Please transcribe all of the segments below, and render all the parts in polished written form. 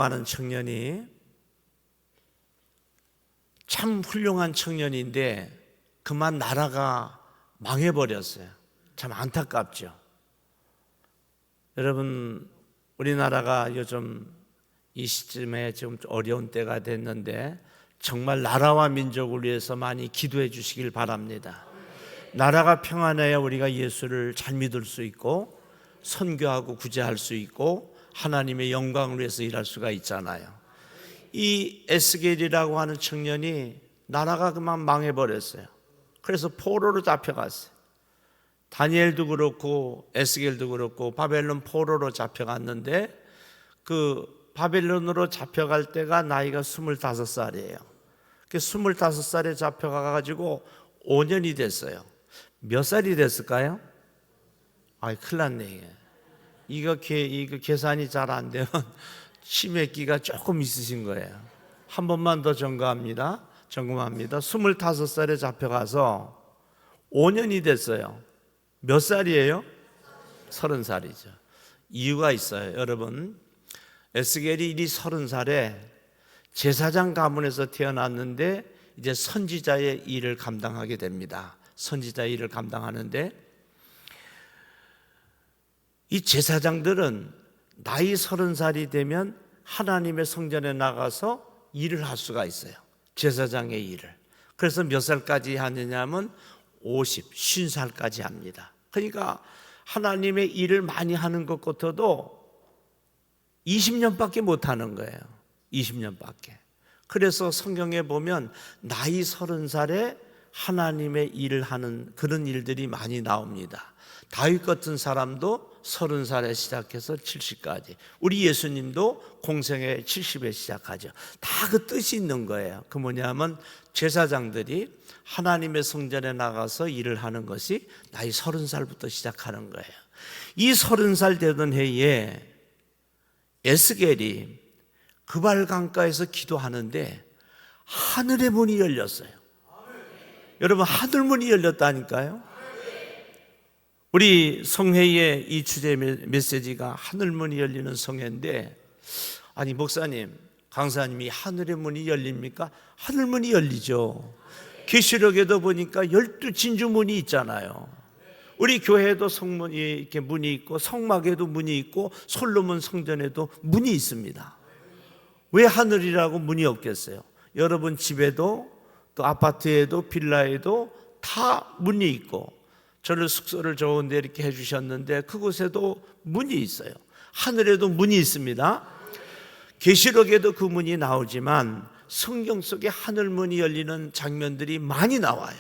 많은 청년이 참 훌륭한 청년인데 그만 나라가 망해버렸어요. 참 안타깝죠. 여러분, 우리나라가 요즘 이 시점에 좀 어려운 때가 됐는데 정말 나라와 민족을 위해서 많이 기도해 주시길 바랍니다. 나라가 평안해야 우리가 예수를 잘 믿을 수 있고 선교하고 구제할 수 있고 하나님의 영광을 위해서 일할 수가 있잖아요. 이 에스겔이라고 하는 청년이 나라가 그만 망해버렸어요. 그래서 포로로 잡혀갔어요. 다니엘도 그렇고 에스겔도 그렇고 바벨론 포로로 잡혀갔는데 그 바벨론으로 잡혀갈 때가 나이가 25살이에요. 25살에 잡혀가가지고 5년이 됐어요. 몇 살이 됐을까요? 큰일 났네. 이거 계산이 잘 안 되면 치매기가 조금 있으신 거예요. 한 번만 더 점검합니다. 25살에 잡혀가서 5년이 됐어요. 몇 살이에요? 30살이죠. 이유가 있어요. 여러분, 에스겔이 30살에 제사장 가문에서 태어났는데 이제 선지자의 일을 감당하게 됩니다. 선지자의 일을 감당하는데 이 제사장들은 나이 30살이 되면 하나님의 성전에 나가서 일을 할 수가 있어요. 제사장의 일을. 그래서 몇 살까지 하느냐면 50살까지 합니다. 그러니까 하나님의 일을 많이 하는 것 같아도 20년밖에 못 하는 거예요. 20년밖에. 그래서 성경에 보면 나이 30살에 하나님의 일을 하는 그런 일들이 많이 나옵니다. 다윗 같은 사람도 30살에 시작해서 70까지. 우리 예수님도 공생애 70에 시작하죠. 다 그 뜻이 있는 거예요. 그 뭐냐면 제사장들이 하나님의 성전에 나가서 일을 하는 것이 나이 30살부터 시작하는 거예요. 이 30살 되던 해에 에스겔이 그발 강가에서 기도하는데 하늘의 문이 열렸어요. 여러분, 하늘 문이 열렸다니까요. 우리 성회의 이 주제 메시지가 하늘 문이 열리는 성회인데, 아니 목사님, 강사님이 하늘의 문이 열립니까? 하늘 문이 열리죠. 계시록에도 보니까 12진주 문이 있잖아요. 우리 교회에도 성문이 이렇게 문이 있고 성막에도 문이 있고 솔로몬 성전에도 문이 있습니다. 왜 하늘이라고 문이 없겠어요? 여러분 집에도 또 아파트에도 빌라에도 다 문이 있고, 저를 숙소를 좋은 데 이렇게 해주셨는데 그곳에도 문이 있어요. 하늘에도 문이 있습니다. 계시록에도 그 문이 나오지만 성경 속에 하늘 문이 열리는 장면들이 많이 나와요.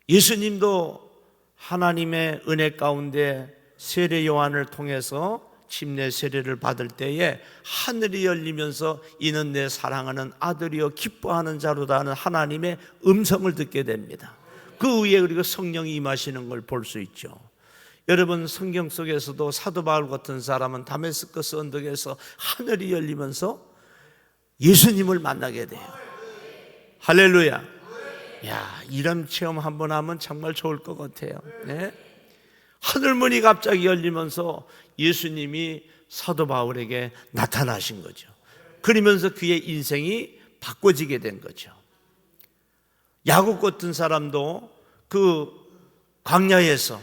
예수님도 하나님의 은혜 가운데 세례 요한을 통해서 침례 세례를 받을 때에 하늘이 열리면서 이는 내 사랑하는 아들이여 기뻐하는 자로다 하는 하나님의 음성을 듣게 됩니다. 그 위에 그리고 성령이 임하시는 걸 볼 수 있죠. 여러분, 성경 속에서도 사도 바울 같은 사람은 다메스커스 언덕에서 하늘이 열리면서 예수님을 만나게 돼요. 할렐루야. 야, 이런 체험 한번 하면 정말 좋을 것 같아요. 네? 하늘문이 갑자기 열리면서 예수님이 사도 바울에게 나타나신 거죠. 그러면서 그의 인생이 바꿔지게 된 거죠. 야곱 같은 사람도 그 광야에서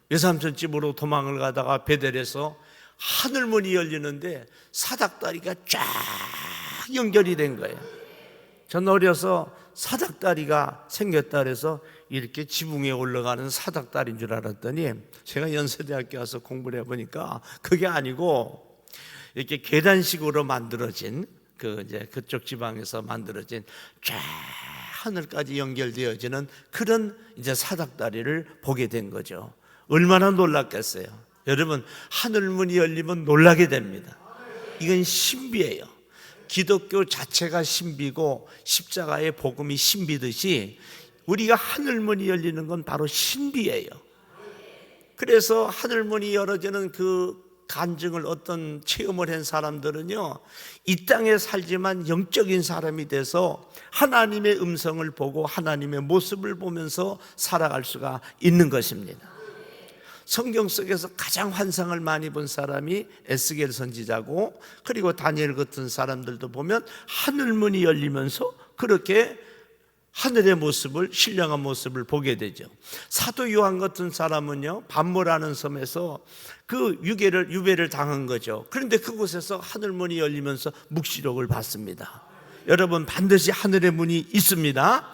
외삼촌 집으로 도망을 가다가 베델에서 하늘문이 열리는데 사닥다리가 쫙 연결이 된 거예요. 전 어려서 사닥다리가 생겼다 그래서 이렇게 지붕에 올라가는 사닥다리인 줄 알았더니 제가 연세대학교 와서 공부를 해보니까 그게 아니고 이렇게 계단식으로 만들어진 그쪽 지방에서 만들어진 쫙 하늘까지 연결되어지는 그런 사닥다리를 보게 된 거죠. 얼마나 놀랐겠어요. 여러분, 하늘문이 열리면 놀라게 됩니다. 이건 신비예요. 기독교 자체가 신비고 십자가의 복음이 신비듯이 우리가 하늘문이 열리는 건 바로 신비예요. 그래서 하늘문이 열어지는 그 간증을 어떤 체험을 한 사람들은요, 이 땅에 살지만 영적인 사람이 돼서 하나님의 음성을 보고 하나님의 모습을 보면서 살아갈 수가 있는 것입니다. 성경 속에서 가장 환상을 많이 본 사람이 에스겔 선지자고, 그리고 다니엘 같은 사람들도 보면 하늘문이 열리면서 그렇게 하늘의 모습을, 신령한 모습을 보게 되죠. 사도 요한 같은 사람은요, 반모라는 섬에서 그 유배를 당한 거죠. 그런데 그곳에서 하늘문이 열리면서 묵시록을 받습니다. 여러분, 반드시 하늘의 문이 있습니다.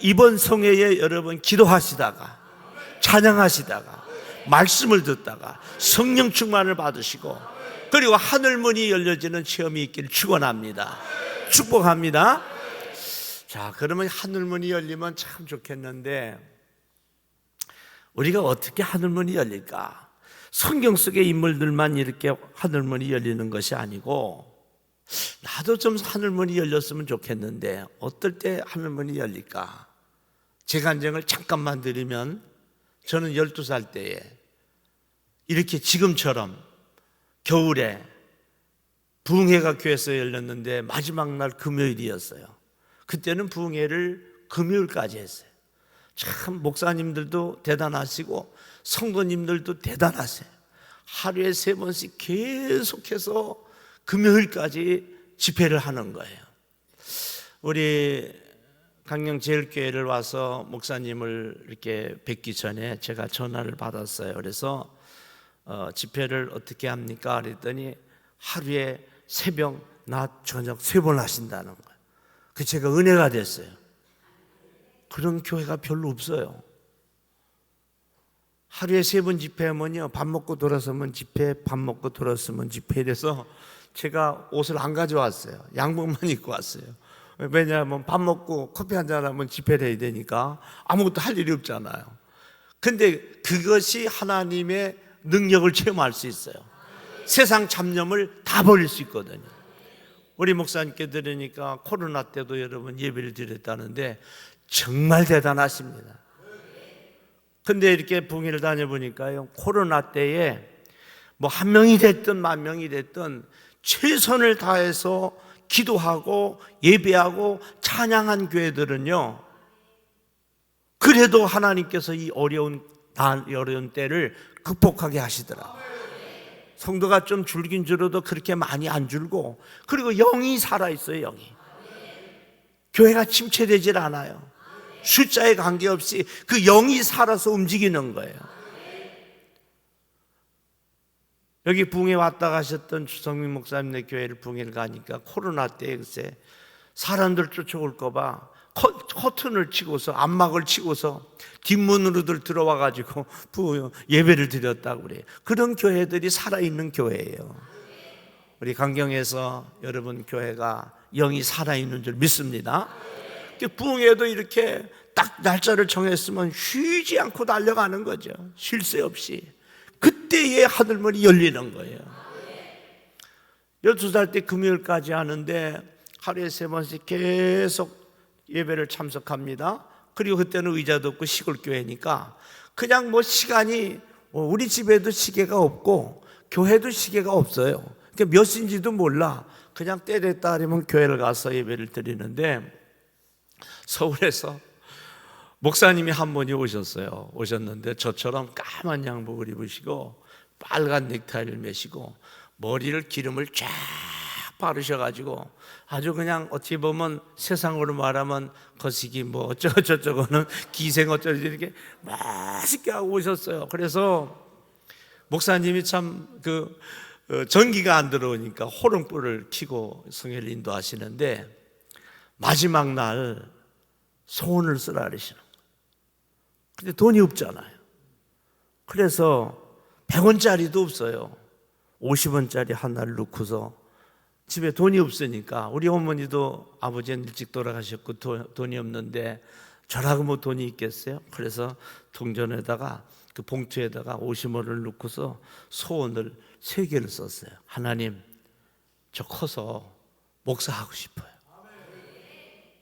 이번 성회에 여러분 기도하시다가, 찬양하시다가, 말씀을 듣다가 성령 충만을 받으시고, 그리고 하늘문이 열려지는 체험이 있기를 축원합니다. 축복합니다. 자, 그러면 하늘문이 열리면 참 좋겠는데, 우리가 어떻게 하늘문이 열릴까? 성경 속의 인물들만 이렇게 하늘문이 열리는 것이 아니고, 나도 좀 하늘문이 열렸으면 좋겠는데 어떨 때 하늘문이 열릴까? 제 간증을 잠깐만 드리면, 저는 12살 때에 이렇게 지금처럼 겨울에 부흥회가 교회에서 열렸는데 마지막 날 금요일이었어요. 그때는 부흥회를 금요일까지 했어요. 참 목사님들도 대단하시고 성도님들도 대단하세요. 하루에 3번씩 계속해서 금요일까지 집회를 하는 거예요. 우리 강령제일교회를 와서 목사님을 이렇게 뵙기 전에 제가 전화를 받았어요. 그래서 집회를 어떻게 합니까? 그랬더니 하루에 새벽, 낮, 저녁 3번 하신다는 거예요. 그 제가 은혜가 됐어요. 그런 교회가 별로 없어요. 하루에 3번 집회하면요, 밥 먹고 돌아서면 집회, 밥 먹고 돌아서면 집회. 이래서 제가 옷을 안 가져왔어요. 양복만 입고 왔어요. 왜냐하면 밥 먹고 커피 한잔 하면 집회를 해야 되니까 아무것도 할 일이 없잖아요. 근데 그것이 하나님의 능력을 체험할 수 있어요. 세상 잡념을 다 버릴 수 있거든요. 우리 목사님께 들으니까 코로나 때도 여러분 예배를 드렸다는데 정말 대단하십니다. 근데 이렇게 부흥회를 다녀보니까요, 코로나 때에 뭐 1명이 됐든 10,000명이 됐든 최선을 다해서 기도하고 예배하고 찬양한 교회들은요, 그래도 하나님께서 이 어려운 때를 극복하게 하시더라고요. 성도가 좀 줄긴 줄어도 그렇게 많이 안 줄고, 그리고 영이 살아있어요. 영이. 교회가 침체되질 않아요. 숫자에 관계없이 그 영이 살아서 움직이는 거예요. 여기 부흥회 왔다 가셨던 주성민 목사님네 교회를 부흥회를 가니까 코로나 때 글쎄 사람들 쫓아올까 봐 커튼을 치고서, 암막을 치고서 뒷문으로들 들어와 가지고 예배를 드렸다고 그래요. 그런 교회들이 살아있는 교회예요. 우리 강경에서 여러분 교회가 영이 살아있는 줄 믿습니다. 부흥회도 이렇게 딱 날짜를 정했으면 쉬지 않고 달려가는 거죠. 쉴 새 없이. 그때의 하늘문이 열리는 거예요. 12살 때 금요일까지 하는데 하루에 3번씩 계속 예배를 참석합니다. 그리고 그때는 의자도 없고 시골교회니까 그냥 뭐 시간이, 우리 집에도 시계가 없고 교회도 시계가 없어요. 그러니까 몇 시인지도 몰라. 그냥 때 됐다 하면 교회를 가서 예배를 드리는데, 서울에서 목사님이 한 분이 오셨는데 저처럼 까만 양복을 입으시고 빨간 넥타이를 매시고 머리를 기름을 쫙 바르셔가지고 아주 그냥 어떻게 보면 세상으로 말하면 거시기 뭐 어쩌고 저쩌고는 기생 어쩌고 이렇게 맛있게 하고 오셨어요. 그래서 목사님이 참 전기가 안 들어오니까 호롱불을 켜고 성회를 인도하시는데 마지막 날 소원을 쓰라 그러시는 거예요. 근데 돈이 없잖아요. 그래서 100원짜리도 없어요. 50원짜리 하나를 넣고서 집에 돈이 없으니까, 우리 어머니도 아버지는 일찍 돌아가셨고 돈이 없는데 저라고 뭐 돈이 있겠어요? 그래서 동전에다가 그 봉투에다가 50원을 넣고서 소원을 3개를 썼어요. 하나님, 저 커서 목사하고 싶어요.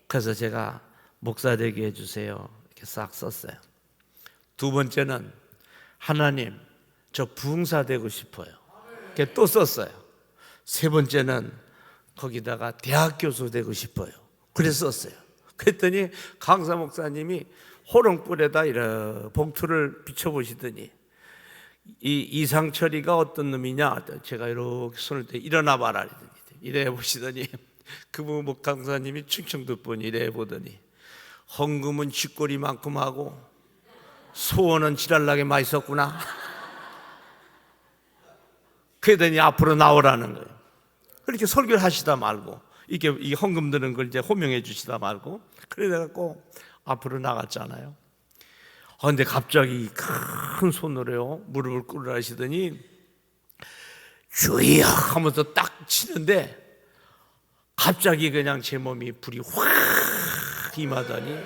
그래서 제가 목사 되게 해주세요. 이렇게 싹 썼어요. 2번째는 하나님, 저 부흥사 되고 싶어요. 이렇게 또 썼어요. 3번째는 거기다가 대학 교수 되고 싶어요. 그래서 썼어요. 그랬더니 강사 목사님이 호롱불에다 이런 봉투를 비춰보시더니 이 이상철이가 어떤 놈이냐? 제가 이렇게 손을 대 일어나 봐라 이래 보시더니 그분 목강사님이 충청도 분 이래 보더니 헌금은 쥐꼬리만큼 하고 소원은 지랄나게 많이 썼구나. 그러더니 앞으로 나오라는 거예요. 그렇게 설교를 하시다 말고 이게 이 헌금 드는 걸 이제 호명해 주시다 말고 그래갖고 앞으로 나갔잖아요. 근데 갑자기 큰 손으로요 무릎을 꿇으라 하시더니 주여 하면서 딱 치는데 갑자기 그냥 제 몸이 불이 확 임하더니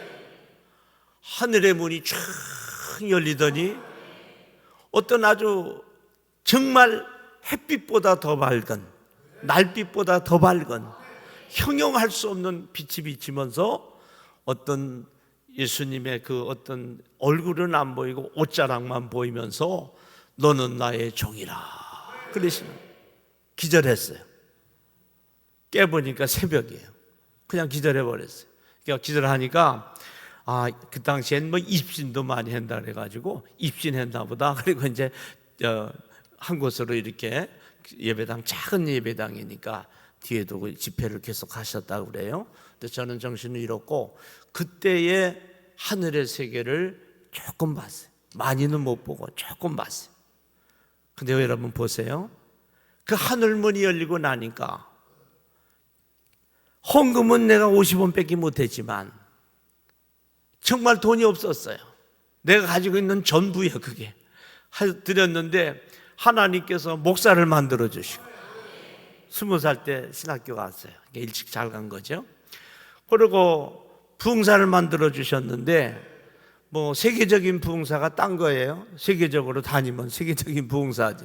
하늘의 문이 쫙 열리더니 어떤 아주 정말 햇빛보다 더 밝은 날빛보다 더 밝은 형용할 수 없는 빛이 비치면서 어떤 예수님의 그 어떤 얼굴은 안 보이고 옷자락만 보이면서 너는 나의 종이라 그러시는 기절했어요. 깨보니까 새벽이에요. 그냥 기절해버렸어요. 그러니까 기절하니까 그 당시엔 뭐 입신도 많이 한다 그래가지고 입신했나 보다. 그리고 이제 한 곳으로 이렇게 예배당 작은 예배당이니까 뒤에도 그 집회를 계속 하셨다고 그래요. 근데 저는 정신을 잃었고 그때의 하늘의 세계를 조금 봤어요. 많이는 못 보고 조금 봤어요. 근데 여러분 보세요. 그 하늘문이 열리고 나니까 헌금은 내가 50원밖에 못했지만 정말 돈이 없었어요. 내가 가지고 있는 전부예요. 그게 드렸는데 하나님께서 목사를 만들어 주시고 20살 때 신학교 갔어요. 일찍 잘 간 거죠. 그리고 부흥사를 만들어 주셨는데 뭐 세계적인 부흥사가 딴 거예요. 세계적으로 다니면 세계적인 부흥사지.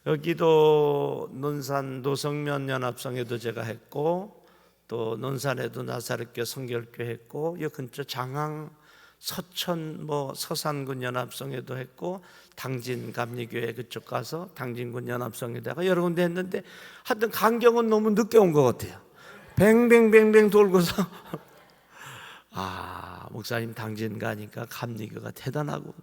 여기도 논산 노성면 연합성에도 제가 했고 또 논산에도 나사렛교 성결교 했고 이 근처 장항 서천 뭐 서산군 연합성에도 했고 당진 감리교회 그쪽 가서 당진군 연합성에다가 여러 군데 했는데 하여튼 강경은 너무 늦게 온 것 같아요. 뱅뱅뱅뱅 돌고서 목사님 당진 가니까 감리교가 대단하고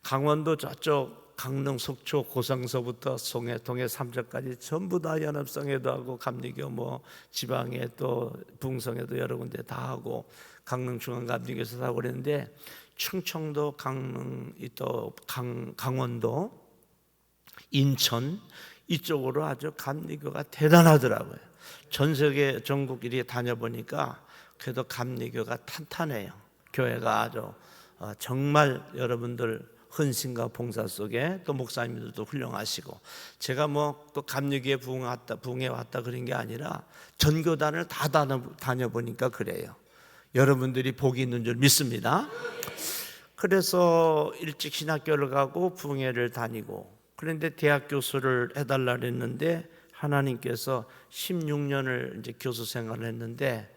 강원도 저쪽 강릉 속초 고성서부터 송해 동해 삼척까지 전부 다 연합성에도 하고 감리교 뭐 지방에 또 부흥성에도 여러 군데 다 하고 강릉 중앙감리교에서 하고 그랬는데 충청도 강릉 또 강원도 인천 이쪽으로 아주 감리교가 대단하더라고요. 전 세계 전국 이렇게 다녀보니까 그래도 감리교가 탄탄해요. 교회가 아주 정말 여러분들 헌신과 봉사 속에 또 목사님들도 훌륭하시고 제가 뭐 또 감리교에 부흥해 왔다 그런 게 아니라 전교단을 다 다녀보니까 그래요. 여러분들이 복이 있는 줄 믿습니다. 그래서 일찍 신학교를 가고 부흥회를 다니고 그런데 대학 교수를 해달라 그랬는데 하나님께서 16년을 이제 교수 생활을 했는데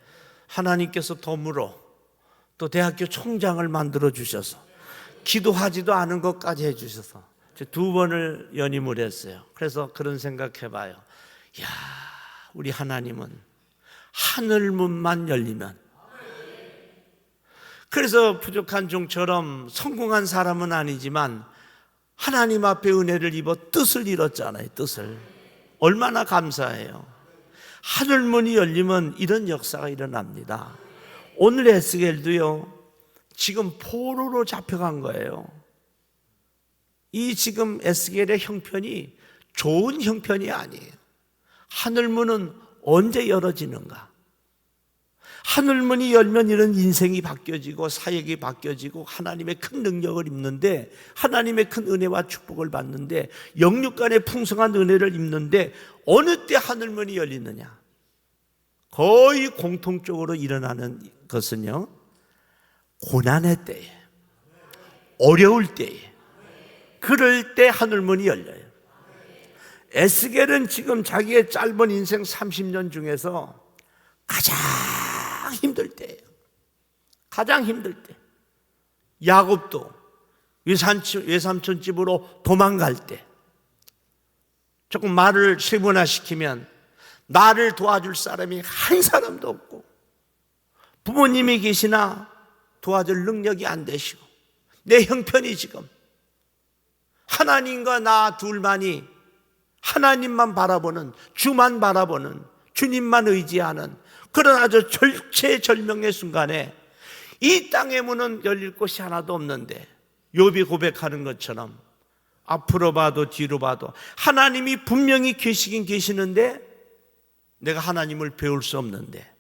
하나님께서 덤으로 또 대학교 총장을 만들어 주셔서 기도하지도 않은 것까지 해주셔서 2번을 연임을 했어요. 그래서 그런 생각해봐요. 야, 우리 하나님은 하늘문만 열리면 그래서 부족한 종처럼 성공한 사람은 아니지만 하나님 앞에 은혜를 입어 뜻을 이뤘잖아요. 뜻을 얼마나 감사해요. 하늘문이 열리면 이런 역사가 일어납니다. 오늘 에스겔도요 지금 포로로 잡혀간 거예요. 이 지금 에스겔의 형편이 좋은 형편이 아니에요. 하늘문은 언제 열어지는가? 하늘문이 열면 이런 인생이 바뀌어지고 사역이 바뀌어지고 하나님의 큰 능력을 입는데 하나님의 큰 은혜와 축복을 받는데 영육간의 풍성한 은혜를 입는데 어느 때 하늘문이 열리느냐? 거의 공통적으로 일어나는 것은요 고난의 때에 어려울 때에 그럴 때 하늘문이 열려요. 에스겔은 지금 자기의 짧은 인생 30년 중에서 가장 힘들 때예요. 가장 힘들 때. 야곱도 외삼촌 집으로 도망갈 때 조금 말을 세분화시키면 나를 도와줄 사람이 한 사람도 없고 부모님이 계시나 도와줄 능력이 안 되시고 내 형편이 지금 하나님과 나 둘만이 하나님만 바라보는, 주만 바라보는, 주님만 의지하는 그런 아주 절체절명의 순간에 이 땅의 문은 열릴 곳이 하나도 없는데, 욥이 고백하는 것처럼 앞으로 봐도 뒤로 봐도 하나님이 분명히 계시긴 계시는데 내가 하나님을 배울 수 없는데,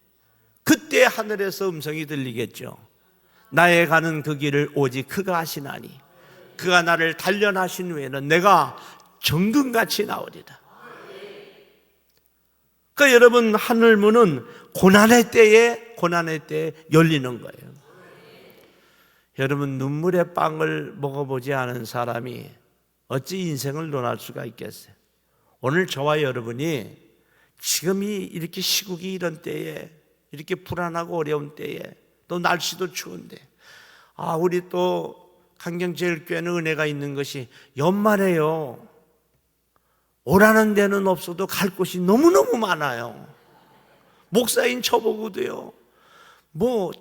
그때 하늘에서 음성이 들리겠죠. 나의 가는 그 길을 오직 그가 아시나니 그가 나를 단련하신 후에는 내가 정금같이 나오리다. 그러니까 여러분, 하늘문은 고난의 때에 열리는 거예요. 여러분, 눈물의 빵을 먹어보지 않은 사람이 어찌 인생을 논할 수가 있겠어요? 오늘 저와 여러분이 지금이 이렇게 시국이 이런 때에, 이렇게 불안하고 어려운 때에, 또 날씨도 추운데, 우리 또 강경제일교회는 은혜가 있는 것이 연말에요, 오라는 데는 없어도 갈 곳이 너무너무 많아요. 목사인 저보고도요,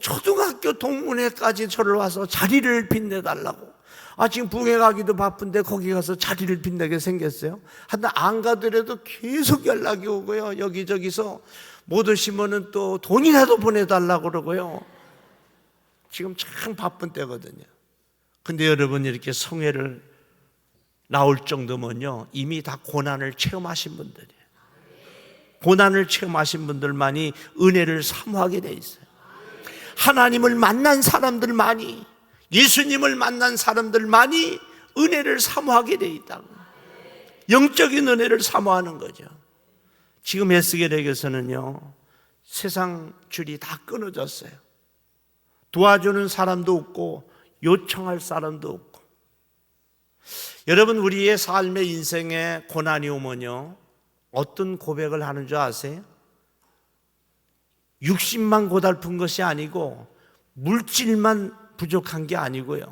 초등학교 동문회까지 저를 와서 자리를 빛내달라고. 지금 부흥회 가기도 바쁜데 거기 가서 자리를 빛내게 생겼어요. 하여튼 안 가더라도 계속 연락이 오고요, 여기저기서 못 오시면은 또 돈이라도 보내달라고 그러고요. 지금 참 바쁜 때거든요. 근데 여러분, 이렇게 성회를 나올 정도면요, 이미 다 고난을 체험하신 분들이에요. 고난을 체험하신 분들만이 은혜를 사모하게 돼 있어요. 하나님을 만난 사람들만이, 예수님을 만난 사람들만이 은혜를 사모하게 돼 있다고. 영적인 은혜를 사모하는 거죠. 지금 에스겔에게서는요, 세상 줄이 다 끊어졌어요. 도와주는 사람도 없고 요청할 사람도 없고. 여러분, 우리의 삶의 인생에 고난이 오면요, 어떤 고백을 하는 줄 아세요? 육신만 고달픈 것이 아니고 물질만 부족한 게 아니고요,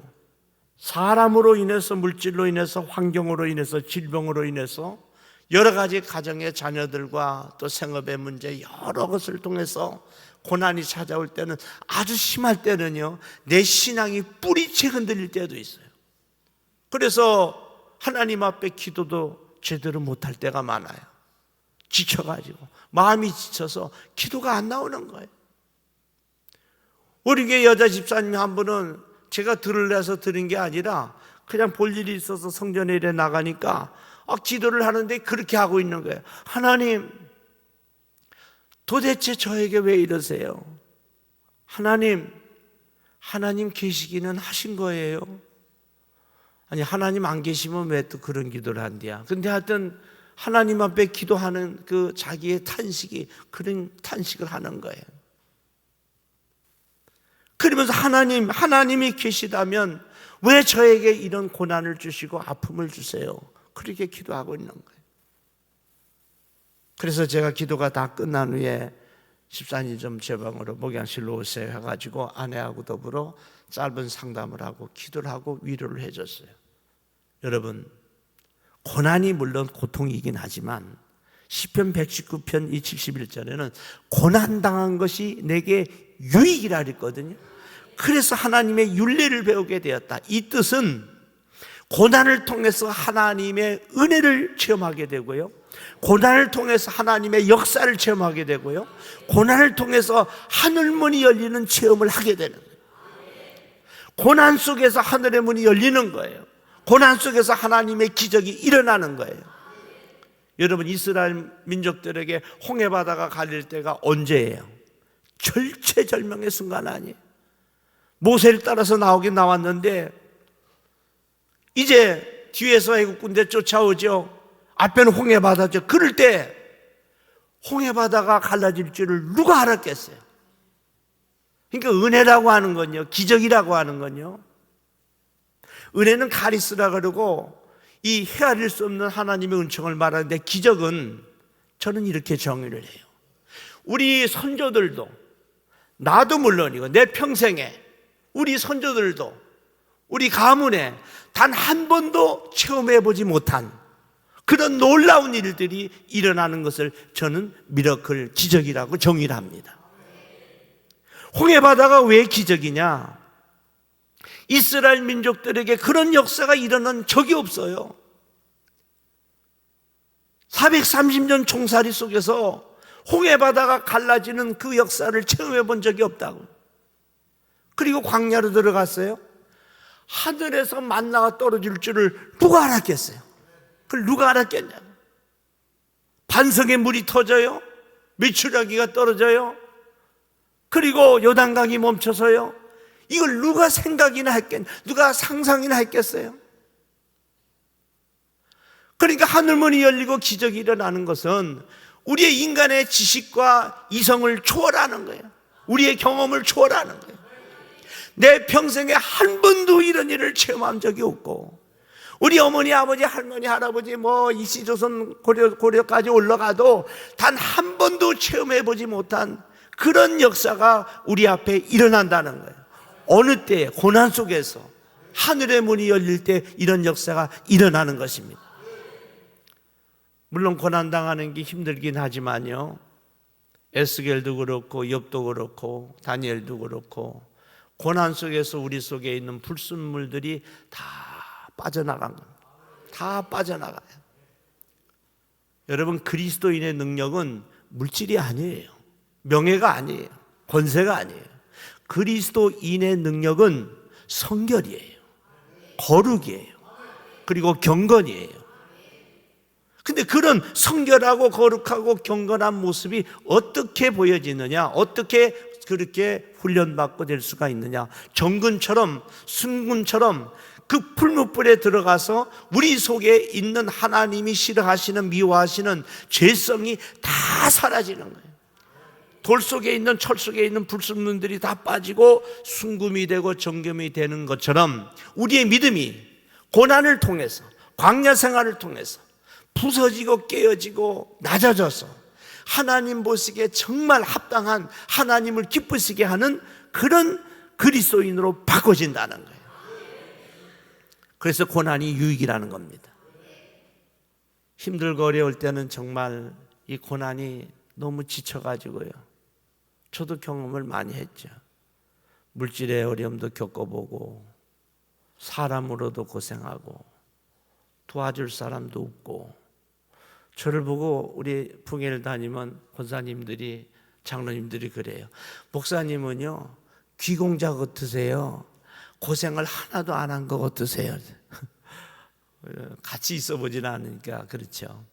사람으로 인해서, 물질로 인해서, 환경으로 인해서, 질병으로 인해서 여러 가지 가정의 자녀들과 또 생업의 문제, 여러 것을 통해서 고난이 찾아올 때는, 아주 심할 때는요, 내 신앙이 뿌리채 흔들릴 때도 있어요. 그래서 하나님 앞에 기도도 제대로 못할 때가 많아요. 지쳐가지고, 마음이 지쳐서 기도가 안 나오는 거예요. 우리 교회 여자 집사님 한 분은 제가 들으려서 들은 게 아니라 그냥 볼 일이 있어서 성전에 이래 나가니까 기도를 하는데 그렇게 하고 있는 거예요. 하나님, 도대체 저에게 왜 이러세요? 하나님 계시기는 하신 거예요? 아니, 하나님 안 계시면 왜 또 그런 기도를 한대야? 근데 하여튼 하나님 앞에 기도하는 그 자기의 탄식이 그런 탄식을 하는 거예요. 그러면서 하나님이 계시다면 왜 저에게 이런 고난을 주시고 아픔을 주세요? 그렇게 기도하고 있는 거예요. 그래서 제가 기도가 다 끝난 후에 집사님 좀 제 방으로 목양실로 오세요 해가지고 아내하고 더불어 짧은 상담을 하고 기도를 하고 위로를 해줬어요. 여러분, 고난이 물론 고통이긴 하지만 시편 119편 71절에는 고난당한 것이 내게 유익이라 그랬거든요. 그래서 하나님의 율례를 배우게 되었다. 이 뜻은 고난을 통해서 하나님의 은혜를 체험하게 되고요, 고난을 통해서 하나님의 역사를 체험하게 되고요, 고난을 통해서 하늘문이 열리는 체험을 하게 되는 거예요. 고난 속에서 하늘의 문이 열리는 거예요. 고난 속에서 하나님의 기적이 일어나는 거예요. 여러분, 이스라엘 민족들에게 홍해바다가 갈릴 때가 언제예요? 절체절명의 순간 아니에요. 모세를 따라서 나오긴 나왔는데 이제 뒤에서 애국 군대 쫓아오죠. 앞에는 홍해바다죠. 그럴 때 홍해바다가 갈라질 줄을 누가 알았겠어요? 그러니까 은혜라고 하는 건요, 기적이라고 하는 건요, 은혜는 가리스라 그러고 이 헤아릴 수 없는 하나님의 은총을 말하는데, 기적은 저는 이렇게 정의를 해요. 우리 선조들도, 나도 물론이고 내 평생에 우리 선조들도 우리 가문에 단 한 번도 체험해보지 못한 그런 놀라운 일들이 일어나는 것을 저는 미러클, 기적이라고 정의를 합니다. 홍해바다가 왜 기적이냐? 이스라엘 민족들에게 그런 역사가 일어난 적이 없어요. 430년 총살이 속에서 홍해바다가 갈라지는 그 역사를 체험해 본 적이 없다고. 그리고 광야로 들어갔어요. 하늘에서 만나가 떨어질 줄을 누가 알았겠어요? 그걸 누가 알았겠냐고. 반석에 물이 터져요. 메추라기가 떨어져요. 그리고 요단강이 멈춰서요. 이걸 누가 생각이나 했겠냐, 누가 상상이나 했겠어요? 그러니까 하늘문이 열리고 기적이 일어나는 것은 우리의 인간의 지식과 이성을 초월하는 거예요. 우리의 경험을 초월하는 거예요. 내 평생에 한 번도 이런 일을 체험한 적이 없고, 우리 어머니, 아버지, 할머니, 할아버지 이시조선 고려까지 올라가도 단 한 번도 체험해보지 못한 그런 역사가 우리 앞에 일어난다는 거예요. 어느 때에 고난 속에서 하늘의 문이 열릴 때 이런 역사가 일어나는 것입니다. 물론 고난당하는 게 힘들긴 하지만요, 에스겔도 그렇고 욥도 그렇고 다니엘도 그렇고 고난 속에서 우리 속에 있는 불순물들이 다 빠져나간 겁니다. 다 빠져나가요. 여러분, 그리스도인의 능력은 물질이 아니에요. 명예가 아니에요. 권세가 아니에요. 그리스도인의 능력은 성결이에요. 거룩이에요. 그리고 경건이에요. 근데 그런 성결하고 거룩하고 경건한 모습이 어떻게 보여지느냐, 어떻게 그렇게 훈련받고 될 수가 있느냐. 정근처럼, 순근처럼 그 풀무불에 들어가서 우리 속에 있는 하나님이 싫어하시는, 미워하시는 죄성이 다 사라지는 거예요. 돌 속에 있는, 철 속에 있는 불순물들이 다 빠지고 순금이 되고 정금이 되는 것처럼 우리의 믿음이 고난을 통해서, 광야 생활을 통해서 부서지고 깨어지고 낮아져서 하나님 보시기에 정말 합당한, 하나님을 기쁘시게 하는 그런 그리스도인으로 바꿔진다는 거예요. 그래서 고난이 유익이라는 겁니다. 힘들고 어려울 때는 정말 이 고난이 너무 지쳐가지고요, 저도 경험을 많이 했죠. 물질의 어려움도 겪어보고 사람으로도 고생하고 도와줄 사람도 없고, 저를 보고 우리 풍예를 다니면 권사님들이, 장로님들이 그래요. 목사님은요 귀공자 같으세요. 고생을 하나도 안 한 것 같으세요. 같이 있어 보진 않으니까 그렇죠.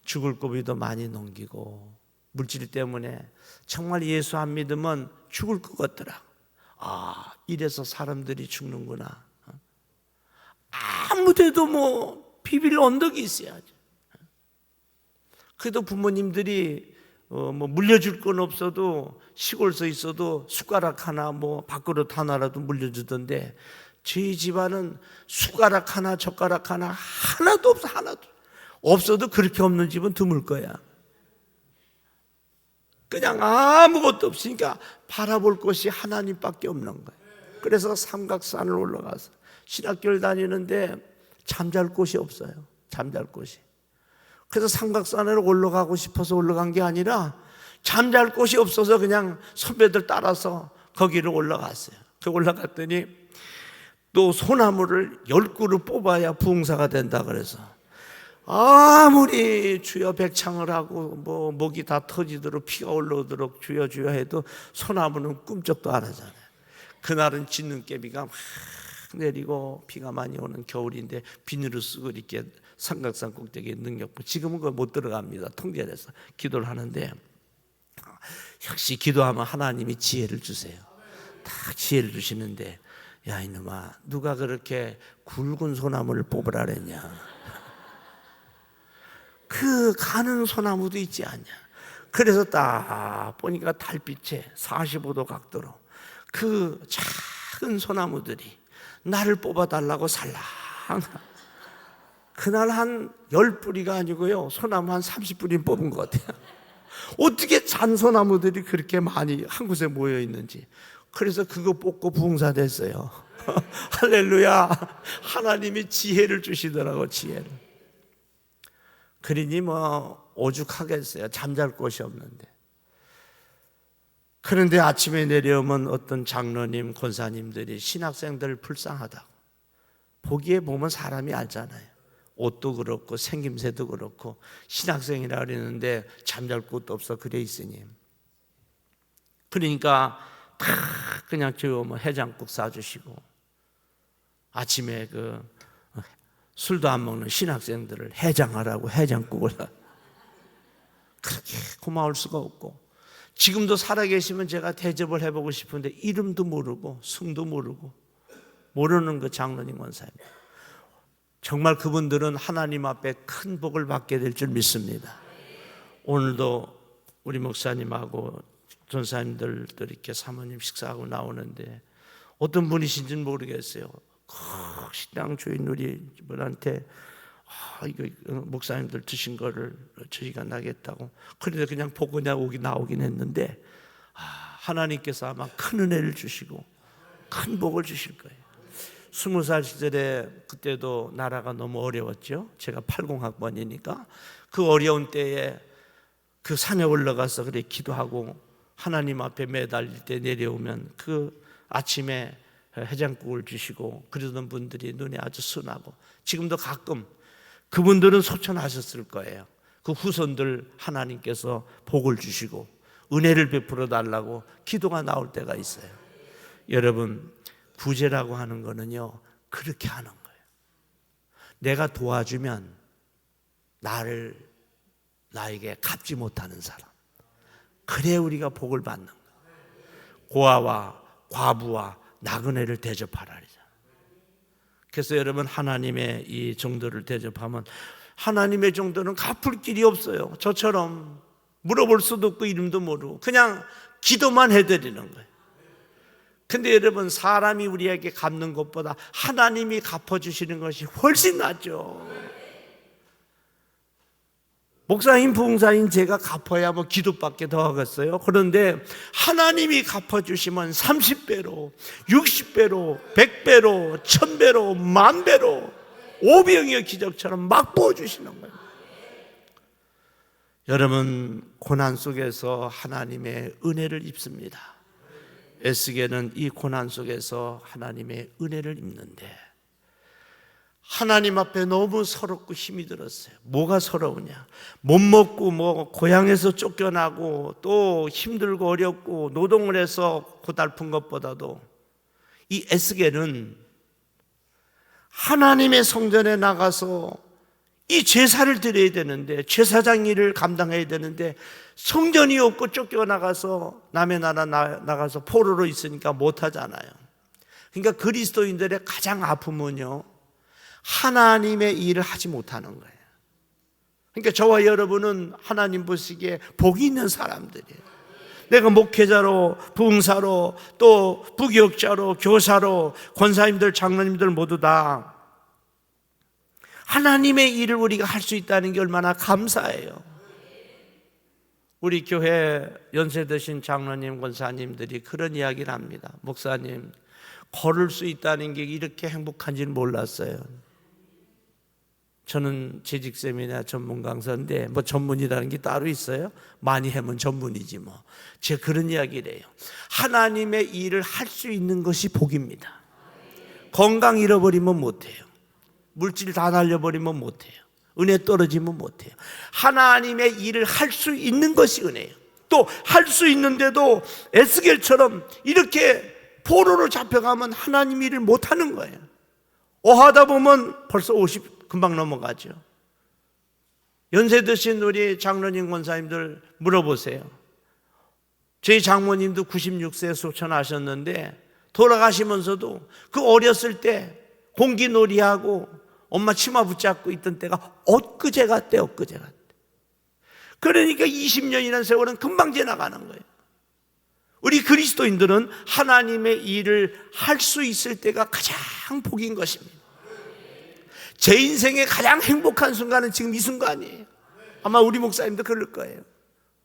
죽을 고비도 많이 넘기고 물질 때문에 정말 예수 안 믿으면 죽을 것 같더라. 아, 이래서 사람들이 죽는구나. 아무데도 비빌 언덕이 있어야죠. 그래도 부모님들이 물려줄 건 없어도 시골서 있어도 숟가락 하나 밥그릇 하나라도 물려주던데, 저희 집안은 숟가락 하나 젓가락 하나도 없어. 하나도 없어도 그렇게 없는 집은 드물 거야. 그냥 아무것도 없으니까 바라볼 것이 하나님밖에 없는 거예요. 그래서 삼각산을 올라가서 신학교를 다니는데 잠잘 곳이 없어요. 잠잘 곳이. 그래서 삼각산으로 올라가고 싶어서 올라간 게 아니라 잠잘 곳이 없어서 그냥 선배들 따라서 거기를 올라갔어요. 그 올라갔더니 또 소나무를 10그루 뽑아야 부흥사가 된다 그래서 아무리 주여 백창을 하고 목이 다 터지도록 피가 올라오도록 주여 주여 해도 소나무는 꿈쩍도 안 하잖아요. 그날은 진눈깨비가 막 내리고 비가 많이 오는 겨울인데 비닐을 쓰고 이렇게 삼각산 꼭대기에 능력부, 지금은 그거 못 들어갑니다. 통제돼서 기도를 하는데, 역시 기도하면 하나님이 지혜를 주세요. 딱 지혜를 주시는데, 야 이놈아, 누가 그렇게 굵은 소나무를 뽑으라 그랬냐. 그 가는 소나무도 있지 않냐. 그래서 딱 보니까 달빛에 45도 각도로 그 작은 소나무들이 나를 뽑아달라고 살랑. 그날 한 10뿌리가 아니고요, 소나무 한 30뿌리 뽑은 것 같아요. 어떻게 잔소나무들이 그렇게 많이 한 곳에 모여 있는지. 그래서 그거 뽑고 부흥사 됐어요. 할렐루야. 하나님이 지혜를 주시더라고, 지혜를. 그러니 오죽하겠어요. 잠잘 곳이 없는데. 그런데 아침에 내려오면 어떤 장로님, 권사님들이 신학생들 불쌍하다고, 보기에 보면 사람이 알잖아요. 옷도 그렇고 생김새도 그렇고 신학생이라 그랬는데 잠잘 곳도 없어 그래 있으니, 그러니까 다 그냥 저 해장국 사주시고, 아침에 그 술도 안 먹는 신학생들을 해장하라고 해장국을 그렇게 고마울 수가 없고, 지금도 살아계시면 제가 대접을 해보고 싶은데 이름도 모르고 승도 모르고 모르는 그 장로님 권사입니다. 정말 그분들은 하나님 앞에 큰 복을 받게 될 줄 믿습니다. 오늘도 우리 목사님하고 전사님들도 이렇게 사모님 식사하고 나오는데 어떤 분이신지는 모르겠어요. 식당 주인 우리 분한테 이거 목사님들 드신 거를 저희가 나겠다고, 그런데 그냥 보고 나오긴 했는데 하나님께서 아마 큰 은혜를 주시고 큰 복을 주실 거예요. 20살 시절에 그때도 나라가 너무 어려웠죠. 제가 80학번이니까 그 어려운 때에 그 산에 올라가서 그래 기도하고 하나님 앞에 매달릴 때 내려오면 그 아침에 해장국을 주시고 그러던 분들이 눈에 아주 순하고, 지금도 가끔 그분들은 소천하셨을 거예요. 그 후손들 하나님께서 복을 주시고 은혜를 베풀어 달라고 기도가 나올 때가 있어요. 여러분, 구제라고 하는 거는요, 그렇게 하는 거예요. 내가 도와주면 나에게 갚지 못하는 사람, 그래 우리가 복을 받는 거예요. 고아와 과부와 나그네를 대접하라. 그래서 여러분, 하나님의 이 정도를 대접하면 하나님의 정도는 갚을 길이 없어요. 저처럼 물어볼 수도 없고 이름도 모르고 그냥 기도만 해드리는 거예요. 근데 여러분, 사람이 우리에게 갚는 것보다 하나님이 갚아주시는 것이 훨씬 낫죠. 목사님, 부흥사인 제가 갚아야 뭐 기도밖에 더 하겠어요? 그런데 하나님이 갚아주시면 30배로, 60배로, 100배로, 1000배로, 10,000배로 오병이어 기적처럼 막 부어주시는 거예요. 여러분, 고난 속에서 하나님의 은혜를 입습니다. 에스겔은 이 고난 속에서 하나님의 은혜를 입는데 하나님 앞에 너무 서럽고 힘이 들었어요. 뭐가 서러우냐? 못 먹고 고향에서 쫓겨나고 또 힘들고 어렵고 노동을 해서 고달픈 것보다도 이 에스겔은 하나님의 성전에 나가서 이 제사를 드려야 되는데, 제사장 일을 감당해야 되는데 성전이 없고 쫓겨나가서 남의 나라 나가서 포로로 있으니까 못하잖아요. 그러니까 그리스도인들의 가장 아픔은요, 하나님의 일을 하지 못하는 거예요. 그러니까 저와 여러분은 하나님 보시기에 복이 있는 사람들이에요. 내가 목회자로, 부흥사로, 또 부교육자로, 교사로, 권사님들, 장로님들 모두 다 하나님의 일을 우리가 할 수 있다는 게 얼마나 감사해요. 우리 교회 연세 드신 장로님, 권사님들이 그런 이야기를 합니다. 목사님, 걸을 수 있다는 게 이렇게 행복한지는 몰랐어요. 저는 재직세미나 전문 강사인데 뭐 전문이라는 게 따로 있어요? 많이 하면 전문이지 뭐. 제가 그런 이야기를 해요. 하나님의 일을 할 수 있는 것이 복입니다. 건강 잃어버리면 못해요. 물질 다 날려버리면 못해요. 은혜 떨어지면 못해요. 하나님의 일을 할 수 있는 것이 은혜예요. 또 할 수 있는데도 에스겔처럼 이렇게 포로로 잡혀가면 하나님 일을 못하는 거예요. 하다 보면 벌써 50 금방 넘어가죠. 연세 드신 우리 장로님, 권사님들 물어보세요. 저희 장모님도 96세에 소천하셨는데 돌아가시면서도 그 어렸을 때 공기놀이하고 엄마 치마 붙잡고 있던 때가 엊그제 같대. 그러니까 20년이라는 세월은 금방 지나가는 거예요. 우리 그리스도인들은 하나님의 일을 할 수 있을 때가 가장 복인 것입니다. 제 인생의 가장 행복한 순간은 지금 이 순간이에요. 아마 우리 목사님도 그럴 거예요.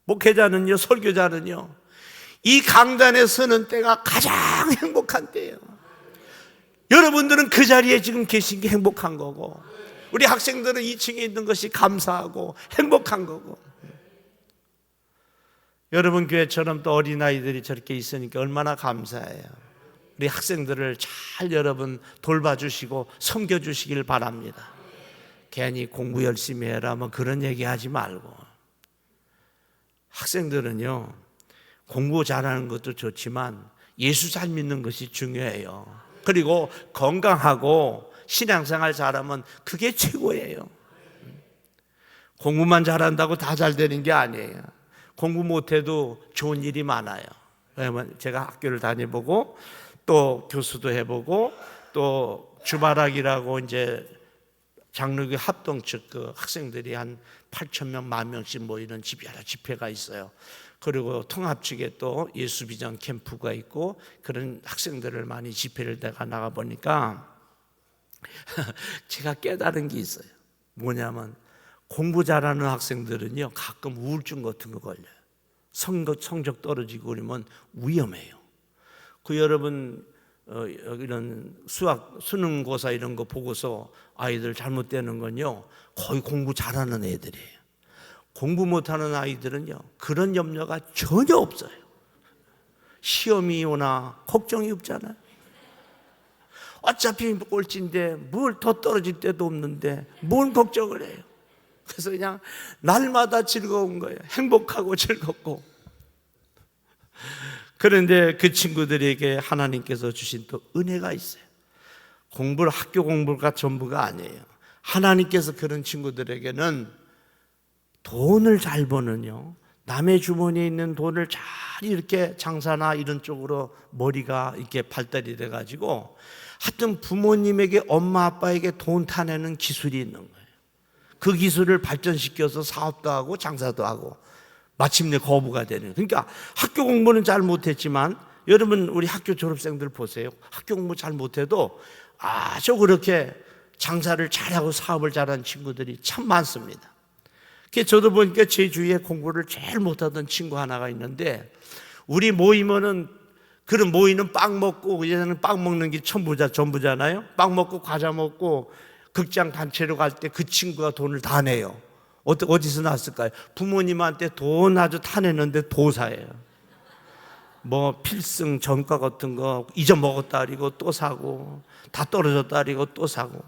목회자는요, 설교자는요, 이 강단에 서는 때가 가장 행복한 때예요. 여러분들은 그 자리에 지금 계신 게 행복한 거고, 우리 학생들은 2층에 있는 것이 감사하고 행복한 거고. 여러분 교회처럼 또 어린아이들이 저렇게 있으니까 얼마나 감사해요. 우리 학생들을 잘 여러분 돌봐주시고 섬겨주시길 바랍니다. 괜히 공부 열심히 해라 뭐 그런 얘기 하지 말고, 학생들은요 공부 잘하는 것도 좋지만 예수 잘 믿는 것이 중요해요. 그리고 건강하고 신앙생활 잘하면 그게 최고예요. 공부만 잘한다고 다 잘 되는 게 아니에요. 공부 못해도 좋은 일이 많아요. 왜냐면 제가 학교를 다녀보고 또 교수도 해보고 또 주바락이라고 이제 장로교 합동 측 그 학생들이 한 8,000명, 10,000명씩 모이는 여러 집회가 있어요. 그리고 통합 측에 또 예수비전 캠프가 있고 그런 학생들을 많이 집회를 내가 나가 보니까 제가 깨달은 게 있어요. 뭐냐면 공부 잘하는 학생들은요 가끔 우울증 같은 거 걸려요. 성적 떨어지고 그러면 위험해요. 그 여러분 이런 수능고사 이런 거 보고서 아이들 잘못되는 건요 거의 공부 잘하는 애들이에요. 공부 못하는 아이들은요 그런 염려가 전혀 없어요. 시험이 오나 걱정이 없잖아요. 어차피 꼴찌인데 뭘 더 떨어질 데도 없는데 뭘 걱정을 해요. 그래서 그냥 날마다 즐거운 거예요. 행복하고 즐겁고. 그런데 그 친구들에게 하나님께서 주신 또 은혜가 있어요. 학교 공부가 전부가 아니에요. 하나님께서 그런 친구들에게는 돈을 잘 버는요 남의 주머니에 있는 돈을 잘 이렇게 장사나 이런 쪽으로 머리가 이렇게 발달이 돼가지고 하여튼 부모님에게 엄마 아빠에게 돈 타내는 기술이 있는 거예요. 그 기술을 발전시켜서 사업도 하고 장사도 하고 마침내 거부가 되는. 그러니까 학교 공부는 잘 못했지만 여러분 우리 학교 졸업생들 보세요. 학교 공부 잘 못해도 아주 그렇게 장사를 잘하고 사업을 잘하는 친구들이 참 많습니다. 저도 보니까 제 주위에 공부를 제일 못하던 친구 하나가 있는데 우리 모이면은 그런 모이는 빵 먹고 예전에는 빵 먹는 게 전부잖아요. 빵 먹고 과자 먹고 극장 단체로 갈 때 그 친구가 돈을 다 내요. 어디서 났을까요? 부모님한테 돈 아주 타내는데 도사예요. 뭐 필승 전과 같은 거 잊어먹었다 그리고 또 사고 다 떨어졌다 그리고 또 사고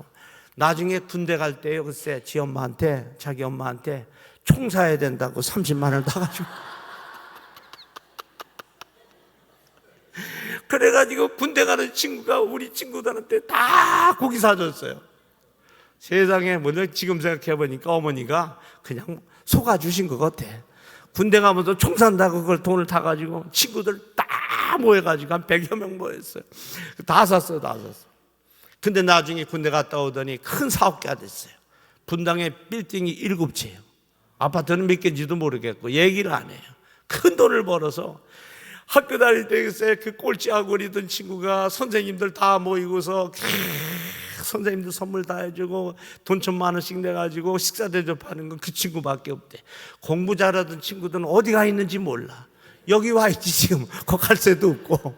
나중에 군대 갈 때요 글쎄 자기 엄마한테 총 사야 된다고 30만 원 타가지고 그래가지고 군대 가는 친구가 우리 친구들한테 다 고기 사줬어요. 세상에 지금 생각해보니까 어머니가 그냥 속아주신 것 같아. 군대 가면서 총 산다고 그걸 돈을 타가지고 친구들 다 모여가지고 한 100여 명 모였어요. 다 샀어요. 근데 나중에 군대 갔다 오더니 큰 사업가가 됐어요. 분당에 빌딩이 7채예요. 아파트는 몇 개인지도 모르겠고 얘기를 안 해요. 큰 돈을 벌어서 학교 다닐 때 그 꼴찌하고 그러던 친구가 선생님들 다 모이고서 선생님들 선물 다 해주고 돈 1,000만 원씩 내가지고 식사 대접하는 건 그 친구밖에 없대. 공부 잘하던 친구들은 어디 가 있는지 몰라. 여기 와 있지 지금. 거기 갈 새도 없고.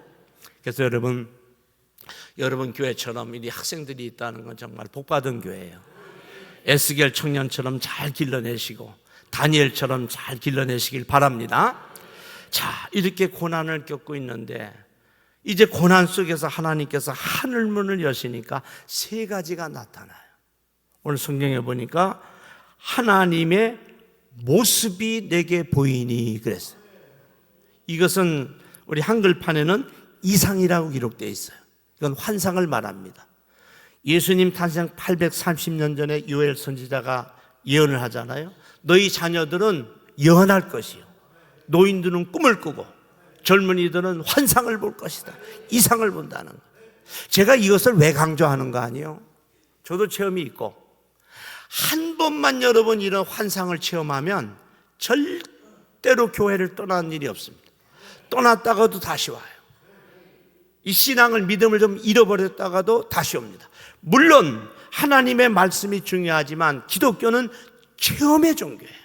그래서 여러분 교회처럼 이 학생들이 있다는 건 정말 복받은 교회예요. 에스겔 청년처럼 잘 길러내시고 다니엘처럼 잘 길러내시길 바랍니다. 자, 이렇게 고난을 겪고 있는데 이제 고난 속에서 하나님께서 하늘문을 여시니까 3가지가 나타나요. 오늘 성경에 보니까 하나님의 모습이 내게 보이니 그랬어요. 이것은 우리 한글판에는 이상이라고 기록되어 있어요. 이건 환상을 말합니다. 예수님 탄생 830년 전에 요엘 선지자가 예언을 하잖아요. 너희 자녀들은 예언할 것이요 노인들은 꿈을 꾸고 젊은이들은 환상을 볼 것이다. 이상을 본다는 거예요. 제가 이것을 왜 강조하는 거 아니에요? 저도 체험이 있고 한 번만 여러분 이런 환상을 체험하면 절대로 교회를 떠나는 일이 없습니다. 떠났다가도 다시 와요. 이 신앙을 믿음을 좀 잃어버렸다가도 다시 옵니다. 물론 하나님의 말씀이 중요하지만 기독교는 체험의 종교예요.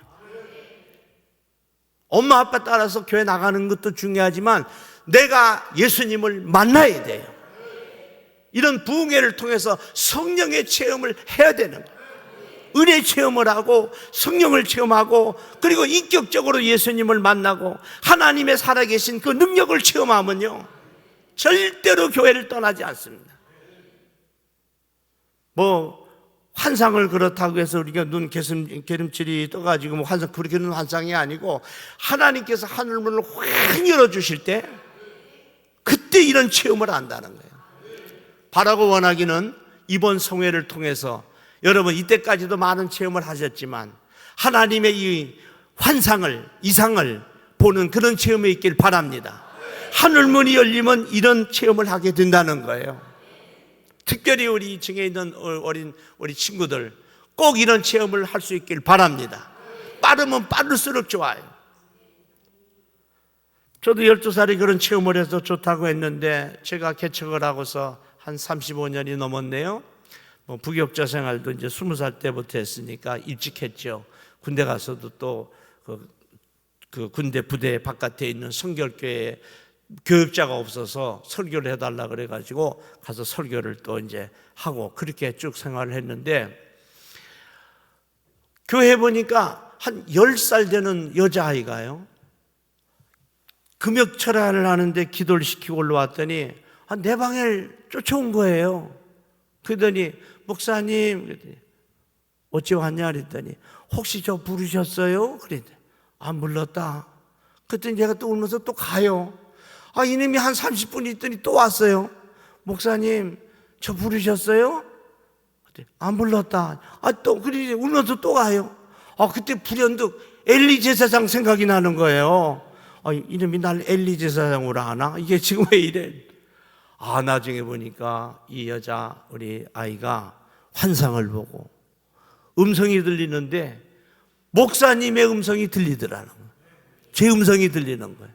엄마 아빠 따라서 교회 나가는 것도 중요하지만 내가 예수님을 만나야 돼요. 이런 부흥회를 통해서 성령의 체험을 해야 되는 거예요. 은혜 체험을 하고 성령을 체험하고 그리고 인격적으로 예수님을 만나고 하나님의 살아계신 그 능력을 체험하면요 절대로 교회를 떠나지 않습니다. 뭐 환상을 그렇다고 해서 우리가 눈 게름칠이 떠가지고 뭐 환상, 그렇게는 환상이 아니고 하나님께서 하늘문을 확 열어주실 때 그때 이런 체험을 한다는 거예요. 바라고 원하기는 이번 성회를 통해서 여러분 이때까지도 많은 체험을 하셨지만 하나님의 이 환상을, 이상을 보는 그런 체험이 있길 바랍니다. 하늘문이 열리면 이런 체험을 하게 된다는 거예요. 특별히 우리 층에 있는 우리 친구들 꼭 이런 체험을 할 수 있길 바랍니다. 빠르면 빠를수록 좋아요. 저도 12살에 그런 체험을 해서 좋다고 했는데 제가 개척을 하고서 한 35년이 넘었네요. 뭐 부교육자 생활도 이제 20살 때부터 했으니까 일찍 했죠. 군대 가서도 또 그 군대 부대 바깥에 있는 성결교회에 교육자가 없어서 설교를 해달라 그래가지고 가서 설교를 또 이제 하고 그렇게 쭉 생활을 했는데 교회 보니까 한 10살 되는 여자아이가요 금욕철야를 하는데 기도를 시키고 올라왔더니 내 방에 쫓아온 거예요. 그러더니 목사님 그랬더니 어찌 왔냐 그랬더니 혹시 저 부르셨어요? 그랬더니 안 불렀다. 그랬더니 제가 또 울면서 또 가요. 이놈이 한 30분 있더니 또 왔어요. 목사님 저 부르셨어요? 안 불렀다. 또 그러지 울면서 또 가요. 그때 불현듯 엘리 제사장 생각이 나는 거예요. 이놈이 날 엘리 제사장으로 하나? 이게 지금 왜 이래? 나중에 보니까 이 여자 우리 아이가 환상을 보고 음성이 들리는데 목사님의 음성이 들리더라는 거예요. 제 음성이 들리는 거예요.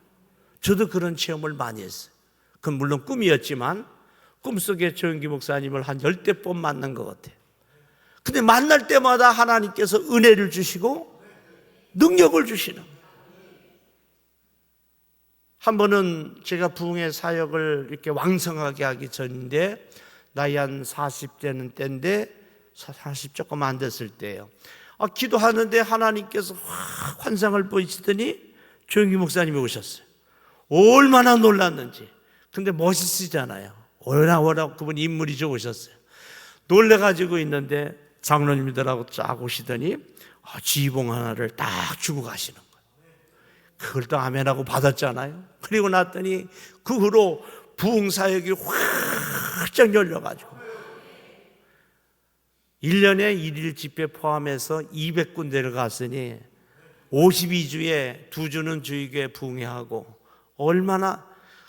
저도 그런 체험을 많이 했어요. 그건 물론 꿈이었지만 꿈속에 조영기 목사님을 한 10대 번 만난 것 같아요. 근데 만날 때마다 하나님께서 은혜를 주시고 능력을 주시는 거예요. 한 번은 제가 부흥회 사역을 이렇게 왕성하게 하기 전인데 나이 한 40대는 때인데 40 조금 안 됐을 때예요. 기도하는데 하나님께서 확 환상을 보이시더니 조영기 목사님이 오셨어요. 얼마나 놀랐는지. 근데 멋있으시잖아요. 워낙 그분 인물이 좋으셨어요. 놀래가지고 있는데 장로님들하고 쫙 오시더니 지휘봉 하나를 딱 주고 가시는 거예요. 그걸 또 아멘하고 받았잖아요. 그리고 났더니 그 후로 부흥사역이 확 열려가지고 1년에 1일 집회 포함해서 200군데를 갔으니 52주에 2주는 주의교회 부흥회하고 얼마나.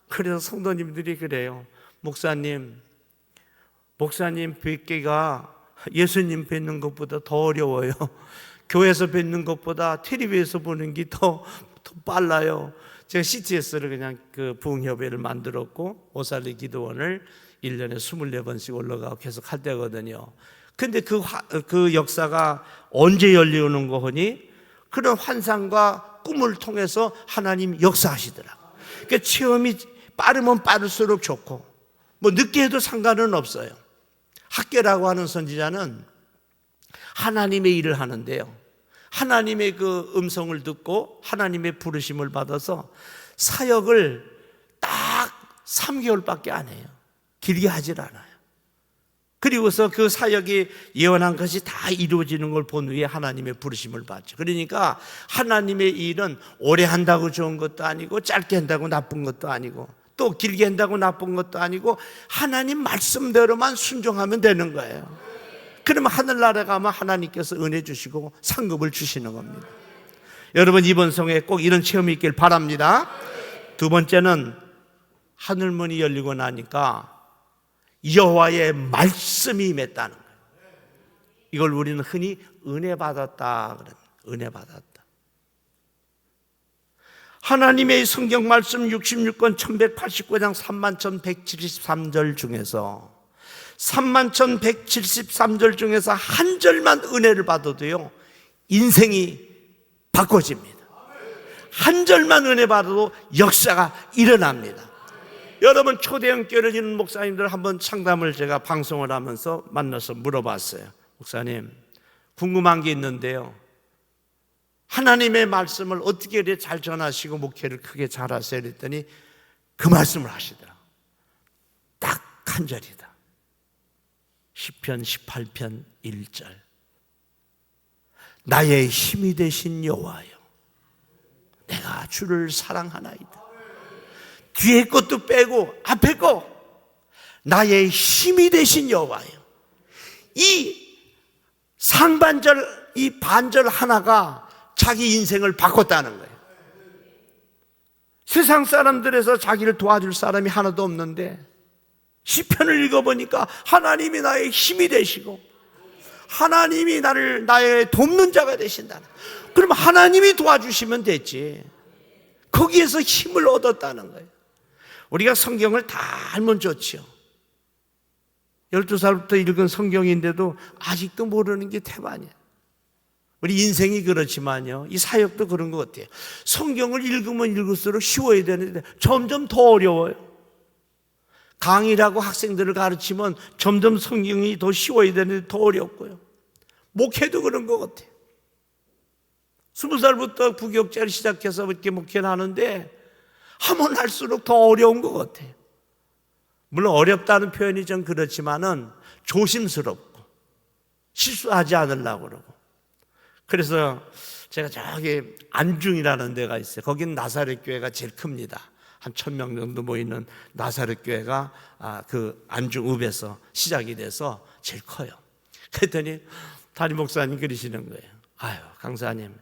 그래서 성도님들이 그래요. 목사님 뵙기가 예수님 뵙는 것보다 더 어려워요. 교회에서 뵙는 것보다 텔레비에서 보는 게 더 빨라요. 제가 CTS를 그냥 그 부흥협회를 만들었고 오살리 기도원을 1년에 24번씩 올라가고 계속 할 때거든요. 근데 그 역사가 언제 열리는 거 보니 그런 환상과 꿈을 통해서 하나님 역사하시더라고요. 그러니까 체험이 빠르면 빠를수록 좋고 뭐 늦게 해도 상관은 없어요. 학계라고 하는 선지자는 하나님의 일을 하는데요. 하나님의 그 음성을 듣고 하나님의 부르심을 받아서 사역을 딱 3개월밖에 안 해요. 길게 하질 않아요. 그리고서 그 사역이 예언한 것이 다 이루어지는 걸 본 후에 하나님의 부르심을 받죠. 그러니까 하나님의 일은 오래 한다고 좋은 것도 아니고 짧게 한다고 나쁜 것도 아니고 또 길게 한다고 나쁜 것도 아니고 하나님 말씀대로만 순종하면 되는 거예요. 그러면 하늘나라 가면 하나님께서 은혜 주시고 상급을 주시는 겁니다. 여러분 이번 성회에 꼭 이런 체험이 있길 바랍니다. 두 번째는 하늘문이 열리고 나니까 여호와의 말씀이 임했다는 거예요. 이걸 우리는 흔히 은혜 받았다 그래요. 은혜 받았다. 하나님의 성경 말씀 66권 1189장 31,173절 중에서 31,173절 중에서 한 절만 은혜를 받아도요 인생이 바꿔집니다. 한 절만 은혜 받아도 역사가 일어납니다. 여러분 초대형 교회를 이루는 목사님들 한번 상담을 제가 방송을 하면서 만나서 물어봤어요. 목사님 궁금한 게 있는데요. 하나님의 말씀을 어떻게 이렇게 잘 전하시고 목회를 크게 잘하세요? 그랬더니 그 말씀을 하시더라. 딱 한 절이다. 시편 18편 1절. 나의 힘이 되신 여호와여, 내가 주를 사랑하나이다. 뒤에 것도 빼고 앞에 거, 나의 힘이 되신 여호와여. 이 상반절, 이 반절 하나가 자기 인생을 바꿨다는 거예요. 세상 사람들에서 자기를 도와줄 사람이 하나도 없는데 시편을 읽어보니까 하나님이 나의 힘이 되시고 하나님이 나의 돕는 자가 되신다. 그럼 하나님이 도와주시면 됐지. 거기에서 힘을 얻었다는 거예요. 우리가 성경을 다 알면 좋지요. 12살부터 읽은 성경인데도 아직도 모르는 게 태반이야. 우리 인생이 그렇지만요, 이 사역도 그런 것 같아요. 성경을 읽으면 읽을수록 쉬워야 되는데 점점 더 어려워요. 강의라고 학생들을 가르치면 점점 성경이 더 쉬워야 되는데 더 어렵고요. 목회도 그런 것 같아요. 20살부터 부교육자를 시작해서 이렇게 목회를 하는데 하면 할수록 더 어려운 것 같아요. 물론 어렵다는 표현이 좀 그렇지만은 조심스럽고 실수하지 않으려고 그러고. 그래서 제가 저기 안중이라는 데가 있어요. 거긴 나사렛 교회가 제일 큽니다. 한 1000명 정도 모이는 나사렛 교회가 그 안중읍에서 시작이 돼서 제일 커요. 그랬더니 담임 목사님 그러시는 거예요. 아유, 강사님,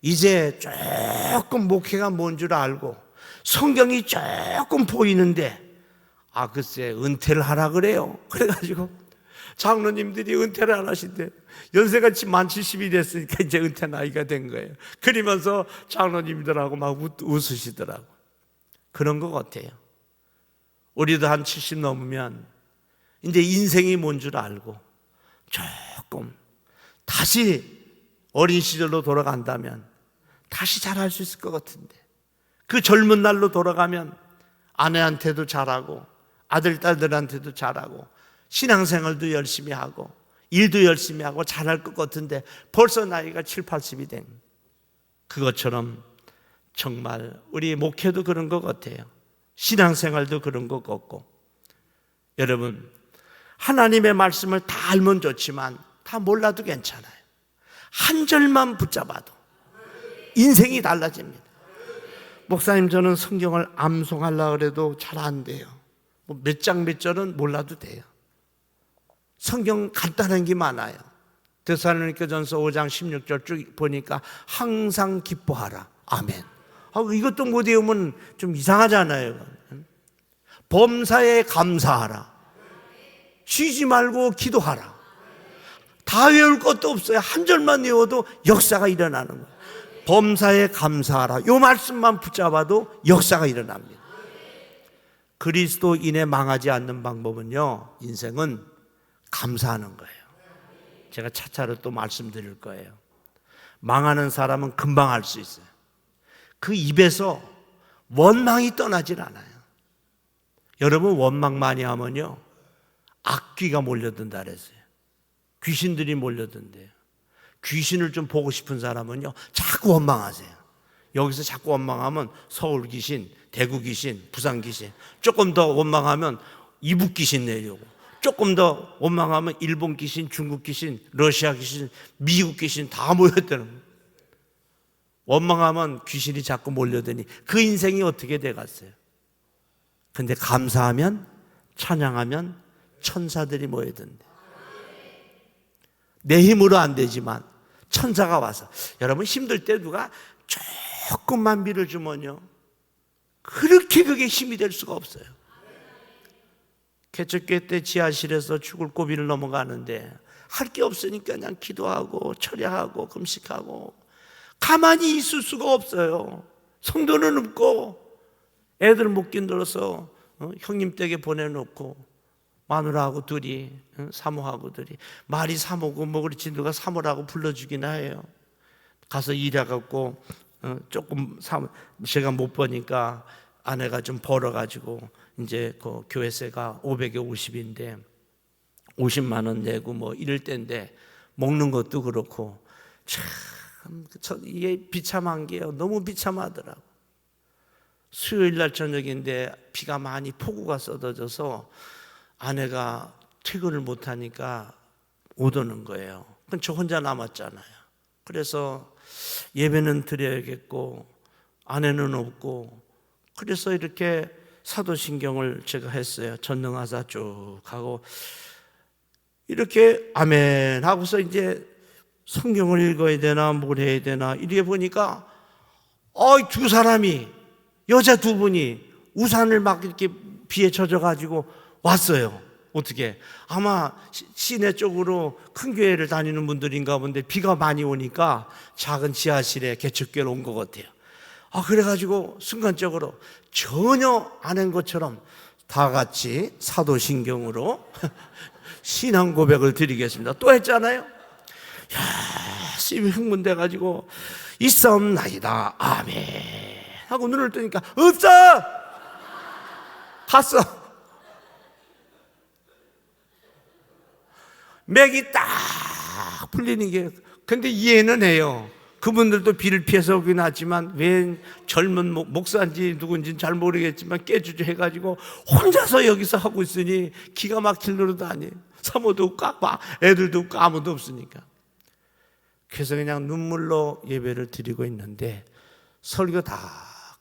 이제 조금 목회가 뭔 줄 알고 성경이 조금 보이는데 글쎄 은퇴를 하라 그래요. 그래가지고 장로님들이 은퇴를 안 하신대. 연세가 만 70이 됐으니까 이제 은퇴 나이가 된 거예요. 그러면서 장로님들하고 막 웃으시더라고. 그런 것 같아요. 우리도 한 70 넘으면 이제 인생이 뭔 줄 알고 조금 다시 어린 시절로 돌아간다면 다시 잘할 수 있을 것 같은데, 그 젊은 날로 돌아가면 아내한테도 잘하고 아들, 딸들한테도 잘하고 신앙생활도 열심히 하고 일도 열심히 하고 잘할 것 같은데 벌써 나이가 7, 80이 된 그것처럼 정말 우리 목회도 그런 것 같아요. 신앙생활도 그런 것 같고. 여러분, 하나님의 말씀을 다 알면 좋지만 다 몰라도 괜찮아요. 한 절만 붙잡아도 인생이 달라집니다. 목사님, 저는 성경을 암송하려고 해도 잘 안 돼요. 몇 장 몇 절은 몰라도 돼요. 성경 간단한 게 많아요. 데살로니가전서 5장 16절 쭉 보니까 항상 기뻐하라. 아멘. 이것도 못 외우면 좀 이상하잖아요. 범사에 감사하라. 쉬지 말고 기도하라. 다 외울 것도 없어요. 한 절만 외워도 역사가 일어나는 거예요. 범사에 감사하라. 이 말씀만 붙잡아도 역사가 일어납니다. 그리스도인에 망하지 않는 방법은요, 인생은 감사하는 거예요. 제가 차차로 또 말씀드릴 거예요. 망하는 사람은 금방 할 수 있어요. 그 입에서 원망이 떠나질 않아요. 여러분, 원망 많이 하면요 악귀가 몰려든다 그랬어요. 귀신들이 몰려든대요. 귀신을 좀 보고 싶은 사람은요 자꾸 원망하세요. 여기서 자꾸 원망하면 서울 귀신, 대구 귀신, 부산 귀신, 조금 더 원망하면 이북 귀신 내려오고, 조금 더 원망하면 일본 귀신, 중국 귀신, 러시아 귀신, 미국 귀신 다 모였다는 거예요. 원망하면 귀신이 자꾸 몰려드니 그 인생이 어떻게 돼갔어요? 근데 감사하면, 찬양하면 천사들이 모여든대. 내 힘으로 안 되지만 천사가 와서, 여러분 힘들 때 누가 조금만 밀어주면요 그렇게 그게 힘이 될 수가 없어요. 개척교회 때 지하실에서 죽을 고비를 넘어가는데 할 게 없으니까 그냥 기도하고 철야하고 금식하고 가만히 있을 수가 없어요. 성도는 없고 애들 못 길러서 형님 댁에 보내놓고 마누라하고 둘이, 사모하고 둘이, 말이 사모고 뭐 그렇지 누가 사모라고 불러주기나 해요. 가서 일해갖고 조금 제가 못 버니까 아내가 좀 벌어가지고 이제 그 교회세가 500에 50인데 50만 원 내고 뭐 이럴 때인데 먹는 것도 그렇고 참 이게 비참한 게요. 너무 비참하더라고. 수요일 날 저녁인데 비가 많이 폭우가 쏟아져서 아내가 퇴근을 못하니까 못 오는 거예요. 그럼 저 혼자 남았잖아요. 그래서 예배는 드려야겠고 아내는 없고, 그래서 이렇게 사도신경을 제가 했어요. 전능하사 쭉 하고 이렇게 아멘 하고서 이제 성경을 읽어야 되나 뭘 해야 되나 이렇게 보니까 두 사람이, 여자 두 분이 우산을 막 이렇게 비에 젖어가지고 왔어요. 어떻게? 아마 시내 쪽으로 큰 교회를 다니는 분들인가 본데 비가 많이 오니까 작은 지하실에 개척교회로 온 것 같아요. 그래가지고 순간적으로 전혀 안 한 것처럼 다 같이 사도신경으로 신앙 고백을 드리겠습니다. 또 했잖아요. 심히 흥분돼가지고 있사옵나이다 아멘 하고 눈을 뜨니까 없어! 갔어. 맥이 딱 풀리는 게, 근데 이해는 해요. 그분들도 비를 피해서 오긴 하지만 왜 젊은 목사인지 누군지는 잘 모르겠지만 깨주주 해가지고 혼자서 여기서 하고 있으니 기가 막힐 노릇도 아니에요. 사모도 없고 애들도 없고 아무도 없으니까. 그래서 그냥 눈물로 예배를 드리고 있는데 설교 다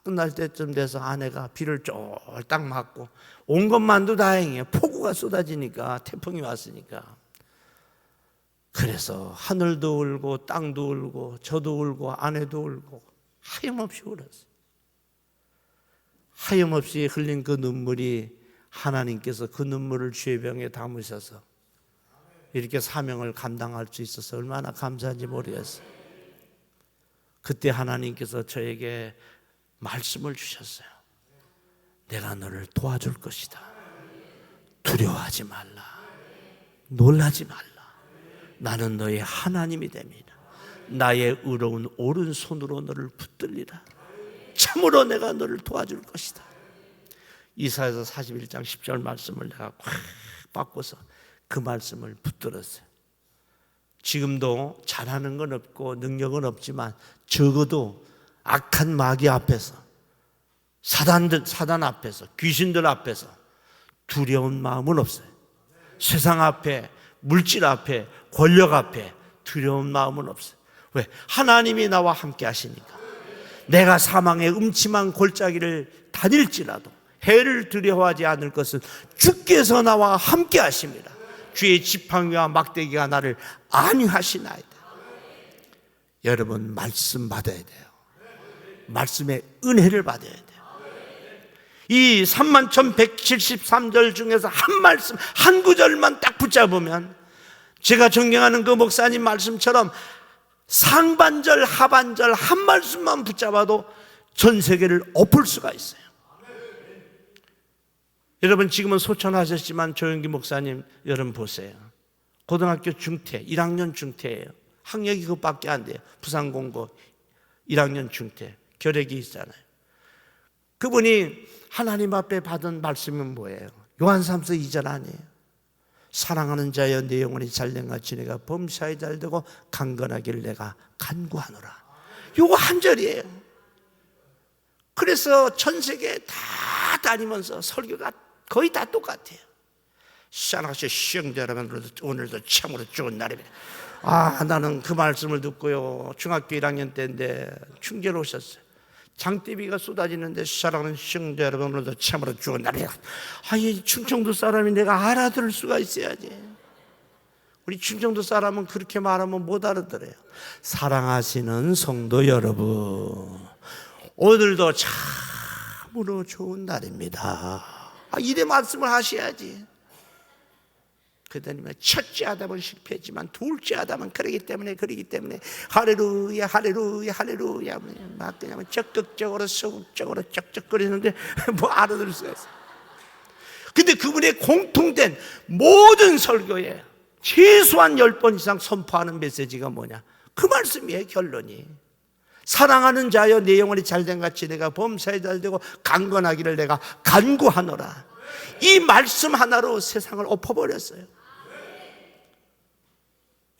끝날 때쯤 돼서 아내가 비를 쫄딱 맞고 온 것만도 다행이에요. 폭우가 쏟아지니까, 태풍이 왔으니까. 그래서 하늘도 울고 땅도 울고 저도 울고 아내도 울고 하염없이 울었어요. 하염없이 흘린 그 눈물이 하나님께서 그 눈물을 주의 병에 담으셔서 이렇게 사명을 감당할 수 있어서 얼마나 감사한지 모르겠어요. 그때 하나님께서 저에게 말씀을 주셨어요. 내가 너를 도와줄 것이다. 두려워하지 말라. 놀라지 말라. 나는 너의 하나님이 됩니다. 나의 의로운 오른손으로 너를 붙들리라. 참으로 내가 너를 도와줄 것이다. 이사야서 41장 10절 말씀을 내가 꽉 바꿔서 그 말씀을 붙들었어요. 지금도 잘하는 건 없고 능력은 없지만 적어도 악한 마귀 앞에서, 사단 앞에서, 귀신들 앞에서 두려운 마음은 없어요. 세상 앞에, 물질 앞에, 권력 앞에 두려운 마음은 없어요. 왜? 하나님이 나와 함께 하시니까. 내가 사망의 음침한 골짜기를 다닐지라도 해를 두려워하지 않을 것은 주께서 나와 함께 하십니다. 주의 지팡이와 막대기가 나를 안위하시나이다. 여러분, 말씀 받아야 돼요. 말씀의 은혜를 받아야 돼요. 이 31,173절 중에서 한 말씀, 한 구절만 딱 붙잡으면 제가 존경하는 그 목사님 말씀처럼 상반절, 하반절 한 말씀만 붙잡아도 전 세계를 엎을 수가 있어요. 여러분, 지금은 소천하셨지만 조영기 목사님 여러분 보세요. 고등학교 중퇴, 1학년 중퇴예요. 학력이 그것밖에 안 돼요. 부산공고 1학년 중퇴, 결핵이 있잖아요. 그분이 하나님 앞에 받은 말씀은 뭐예요? 요한삼서 2절 아니에요? 사랑하는 자여 내 영혼이 잘된 같이 내가 범사에 잘되고 강건하기를 내가 간구하노라. 요거 한 절이에요. 그래서 전 세계 다 다니면서 설교가 거의 다 똑같아요. 사랑하시는 시청자 여러분, 오늘도 참으로 좋은 날입니다. 나는 그 말씀을 듣고요, 중학교 1학년 때인데 충계로 오셨어요. 장대비가 쏟아지는데 사랑하는 시청자 여러분, 오늘도 참으로 좋은 날이야. 이 충청도 사람이 내가 알아들을 수가 있어야지. 우리 충청도 사람은 그렇게 말하면 못 알아들어요. 사랑하시는 성도 여러분, 오늘도 참으로 좋은 날입니다. 이래 말씀을 하셔야지. 그러더니 첫째 아담은 실패했지만 둘째 아담은 그러기 때문에 할렐루야 할렐루야 할렐루야 막 그냥 적극적으로 소극적으로 쩍쩍거리는데 뭐 알아들을 수가 있어요. 근데 그분의 공통된 모든 설교에 최소한 10번 이상 선포하는 메시지가 뭐냐? 그 말씀이에요. 결론이 사랑하는 자여 내 영혼이 잘된 같이 내가 범사에 잘되고 강건하기를 내가 간구하노라. 이 말씀 하나로 세상을 엎어버렸어요.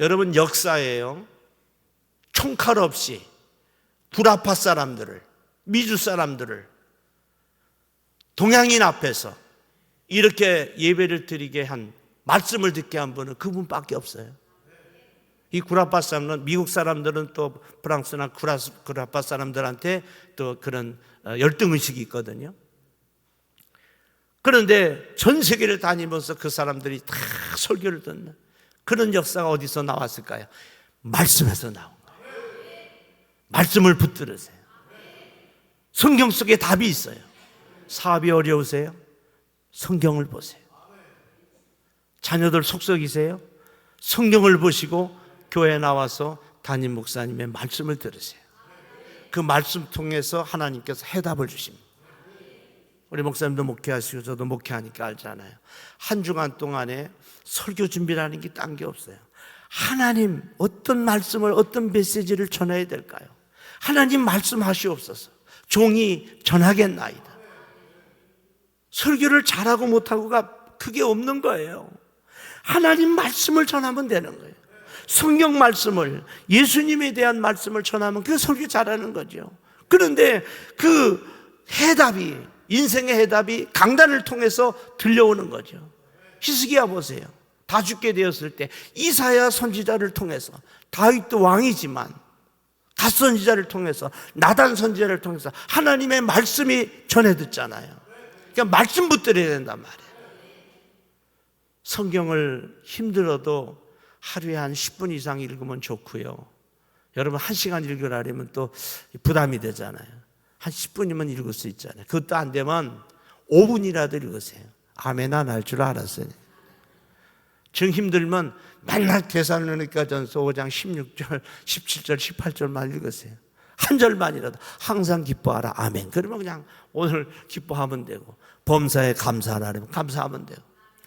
여러분, 역사예요. 총칼 없이 구라파 사람들을, 미주 사람들을 동양인 앞에서 이렇게 예배를 드리게 한, 말씀을 듣게 한 분은 그분밖에 없어요. 이 구라파 사람은, 미국 사람들은 또 프랑스나 구라파 사람들한테 또 그런 열등의식이 있거든요. 그런데 전 세계를 다니면서 그 사람들이 다 설교를 듣는 그런 역사가 어디서 나왔을까요? 말씀에서 나온 거예요. 말씀을 붙들으세요. 성경 속에 답이 있어요. 사업이 어려우세요? 성경을 보세요. 자녀들 속썩이세요? 성경을 보시고 교회에 나와서 담임 목사님의 말씀을 들으세요. 그 말씀 통해서 하나님께서 해답을 주십니다. 우리 목사님도 목회하시고 저도 목회하니까 알잖아요. 한 주간 동안에 설교 준비라는 게 딴 게 없어요. 하나님 어떤 말씀을, 어떤 메시지를 전해야 될까요? 하나님 말씀하시옵소서. 종이 전하겠나이다. 설교를 잘하고 못하고가 그게 없는 거예요. 하나님 말씀을 전하면 되는 거예요. 성경 말씀을, 예수님에 대한 말씀을 전하면 그 설교 잘하는 거죠. 그런데 그 해답이, 인생의 해답이 강단을 통해서 들려오는 거죠. 히스기야 보세요. 다 죽게 되었을 때 이사야 선지자를 통해서, 다윗도 왕이지만 갓 선지자를 통해서, 나단 선지자를 통해서 하나님의 말씀이 전해 듣잖아요. 그러니까 말씀 붙들어야 된단 말이에요. 성경을 힘들어도 하루에 한 10분 이상 읽으면 좋고요. 여러분 1시간 읽으라면 또 부담이 되잖아요. 한 10분이면 읽을 수 있잖아요. 그것도 안 되면 5분이라도 읽으세요. 아멘 안 할 줄 알았어요. 정 힘들면 맨날 데살로니가전서 5장 16절, 17절, 18절만 읽으세요. 한 절만이라도 항상 기뻐하라. 아멘. 그러면 그냥 오늘 기뻐하면 되고, 범사에 감사하라면 감사하면 되고,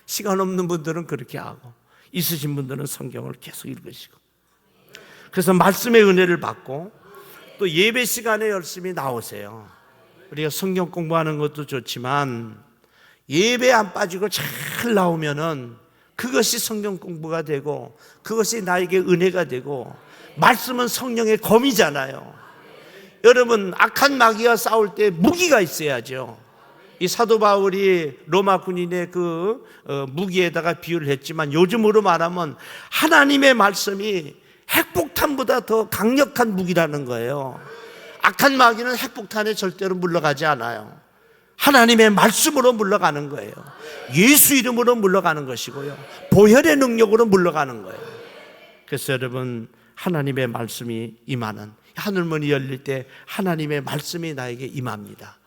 시간 없는 분들은 그렇게 하고, 있으신 분들은 성경을 계속 읽으시고. 그래서 말씀의 은혜를 받고 또 예배 시간에 열심히 나오세요. 우리가 성경 공부하는 것도 좋지만 예배 안 빠지고 잘 나오면은 그것이 성경 공부가 되고, 그것이 나에게 은혜가 되고, 말씀은 성령의 검이잖아요. 여러분, 악한 마귀와 싸울 때 무기가 있어야죠. 이 사도 바울이 로마 군인의 그 무기에다가 비유를 했지만, 요즘으로 말하면 하나님의 말씀이 핵폭탄보다 더 강력한 무기라는 거예요. 악한 마귀는 핵폭탄에 절대로 물러가지 않아요. 하나님의 말씀으로 물러가는 거예요. 예수 이름으로 물러가는 것이고요, 보혈의 능력으로 물러가는 거예요. 그래서 여러분, 하나님의 말씀이 임하는, 하늘문이 열릴 때 하나님의 말씀이 나에게 임합니다.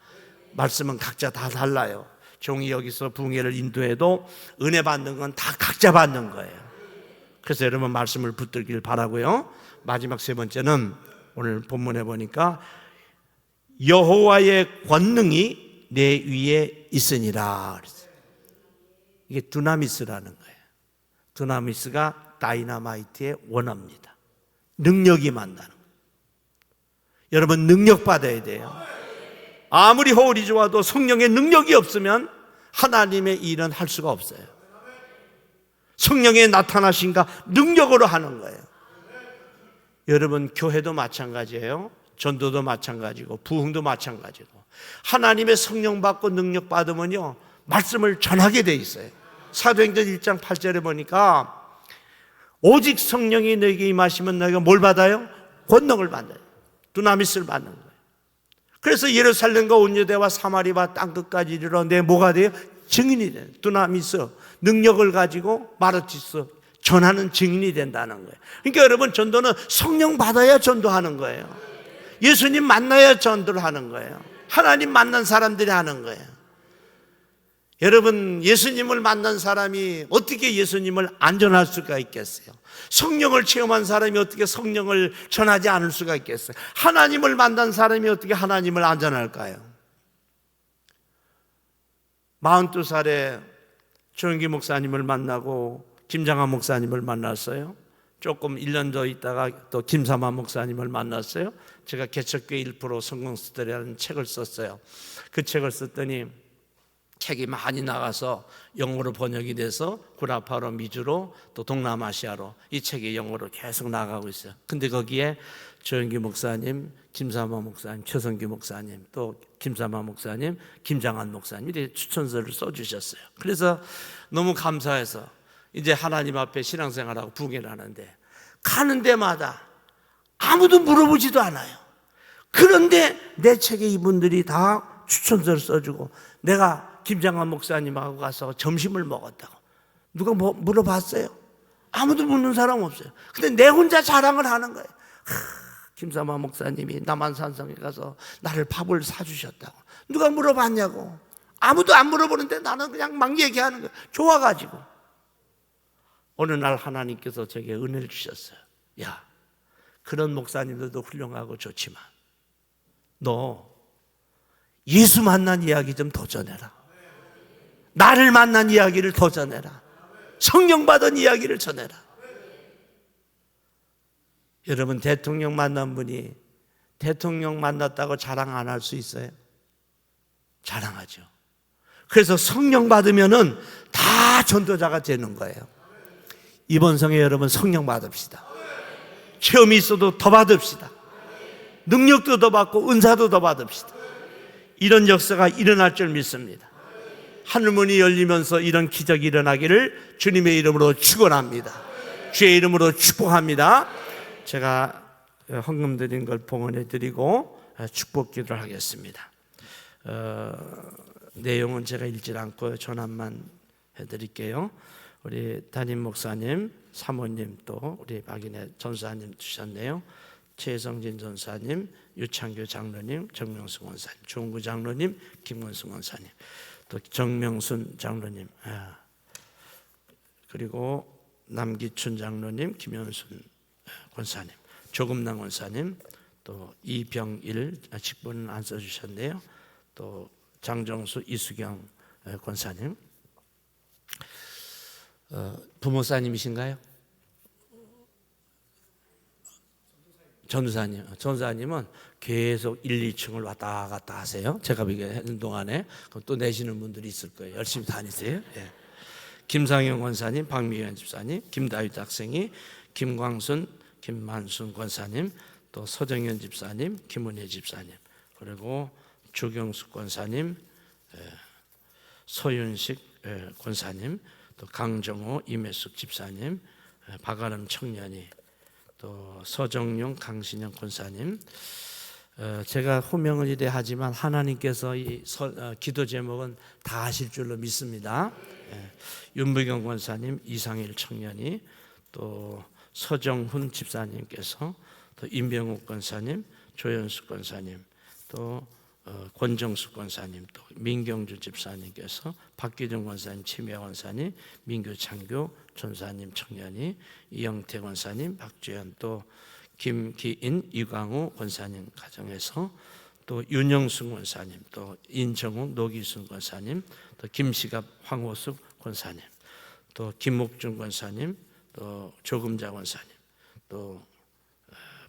말씀은 각자 다 달라요. 종이 여기서 붕괴를 인도해도 은혜 받는 건 다 각자 받는 거예요. 그래서 여러분 말씀을 붙들길 바라고요. 마지막 세 번째는 오늘 본문에 보니까 여호와의 권능이 내 위에 있으니라. 이게 두나미스라는 거예요. 두나미스가 다이너마이트의 원어입니다. 능력이 만나는 거예요. 여러분 능력 받아야 돼요. 아무리 호흡이 좋아도 성령의 능력이 없으면 하나님의 일은 할 수가 없어요. 성령의 나타나신가 능력으로 하는 거예요. 여러분 교회도 마찬가지예요. 전도도 마찬가지고 부흥도 마찬가지고, 하나님의 성령 받고 능력 받으면요 말씀을 전하게 돼 있어요. 사도행전 1장 8절에 보니까 오직 성령이 너에게 임하시면 너희가 뭘 받아요? 권능을 받아요. 두나미스를 받는 거예요. 그래서 예루살렘과 온 유대와 사마리아 땅끝까지 이르러 내 뭐가 돼요? 증인이 돼요. 두나미스, 능력을 가지고 마르티스, 전하는 증인이 된다는 거예요. 그러니까 여러분 전도는 성령 받아야 전도하는 거예요. 예수님 만나야 전도를 하는 거예요. 하나님 만난 사람들이 하는 거예요. 여러분 예수님을 만난 사람이 어떻게 예수님을 안 전할 수가 있겠어요? 성령을 체험한 사람이 어떻게 성령을 전하지 않을 수가 있겠어요? 하나님을 만난 사람이 어떻게 하나님을 안 전할까요? 42살에 조영기 목사님을 만나고 김장한 목사님을 만났어요. 조금 1년 더 있다가 또 김삼하 목사님을 만났어요. 제가 개척교회 1% 성공스토리라는 책을 썼어요. 그 책을 썼더니 책이 많이 나가서 영어로 번역이 돼서 구라파로, 미주로, 또 동남아시아로 이 책이 영어로 계속 나가고 있어요. 근데 거기에 조영기 목사님, 김삼화 목사님, 최성규 목사님, 또 김삼화 목사님, 김장한 목사님 이렇게 추천서를 써주셨어요. 그래서 너무 감사해서 이제 하나님 앞에 신앙생활하고 부흥회를 하는데 가는 데마다 아무도 물어보지도 않아요. 그런데 내 책에 이분들이 다 추천서를 써주고 내가 김장한 목사님하고 가서 점심을 먹었다고 누가 물어봤어요? 아무도 묻는 사람 없어요. 근데 내 혼자 자랑을 하는 거예요. 김삼화 목사님이 남한산성에 가서 나를 밥을 사주셨다고. 누가 물어봤냐고. 아무도 안 물어보는데 나는 그냥 막 얘기하는 거예요. 좋아가지고. 어느 날 하나님께서 제게 은혜를 주셨어요. 야, 그런 목사님들도 훌륭하고 좋지만 너 예수 만난 이야기 좀 더 전해라. 나를 만난 이야기를 더 전해라. 성령 받은 이야기를 전해라. 여러분, 대통령 만난 분이 대통령 만났다고 자랑 안 할 수 있어요? 자랑하죠. 그래서 성령 받으면은 다 전도자가 되는 거예요. 이번 성에 여러분 성령 받읍시다. 체험이 있어도 더 받읍시다. 능력도 더 받고 은사도 더 받읍시다. 이런 역사가 일어날 줄 믿습니다. 하늘문이 열리면서 이런 기적이 일어나기를 주님의 이름으로 축원합니다. 주의 이름으로 축복합니다. 제가 헌금 드린 걸 봉헌해 드리고 축복 기도를 하겠습니다. 내용은 제가 읽지 않고 전함만 해드릴게요. 우리 담임 목사님, 사모님, 또 우리 박인혜 전사님 주셨네요. 최성진 전사님, 유창규 장로님, 정명수 원사님, 조은구 장로님, 김원승 원사님, 또 정명순 장로님, 그리고 남기춘 장로님, 김현순 권사님, 조금남 원사님, 또 이병일 직분은 안 써주셨네요. 또 장정수, 이수경 권사님. 부목사님이신가요? 전도사님은 계속 1, 2층을 왔다 갔다 하세요. 제가 이게 하는 동안에 그럼 또 내시는 분들이 있을 거예요. 열심히 다니세요. 예. 김상영 권사님, 박미연 집사님, 김다윗 학생이, 김광순, 김만순 권사님, 또 서정현 집사님, 김은혜 집사님, 그리고 조경숙 권사님, 서윤식 권사님, 또 강정호, 임혜숙 집사님, 박아름 청년이, 또 서정용, 강신영 권사님. 제가 호명을 이래 하지만 하나님께서 이 기도 제목은 다 하실 줄로 믿습니다. 윤부경 권사님, 이상일 청년이, 또 서정훈 집사님께서, 또 임병욱 권사님, 조현숙 권사님, 또 권정숙 권사님, 또 민경주 집사님께서, 박기정 권사님, 치매 권사님, 민규 창교 전사님 청년이, 이영태 권사님, 박주현, 또 김기인, 이광우 권사님 가정에서, 또 윤영순 권사님, 또 인정욱, 노기순 권사님, 또 김시갑, 황호숙 권사님, 또 김목준 권사님, 또 조금자 권사님, 또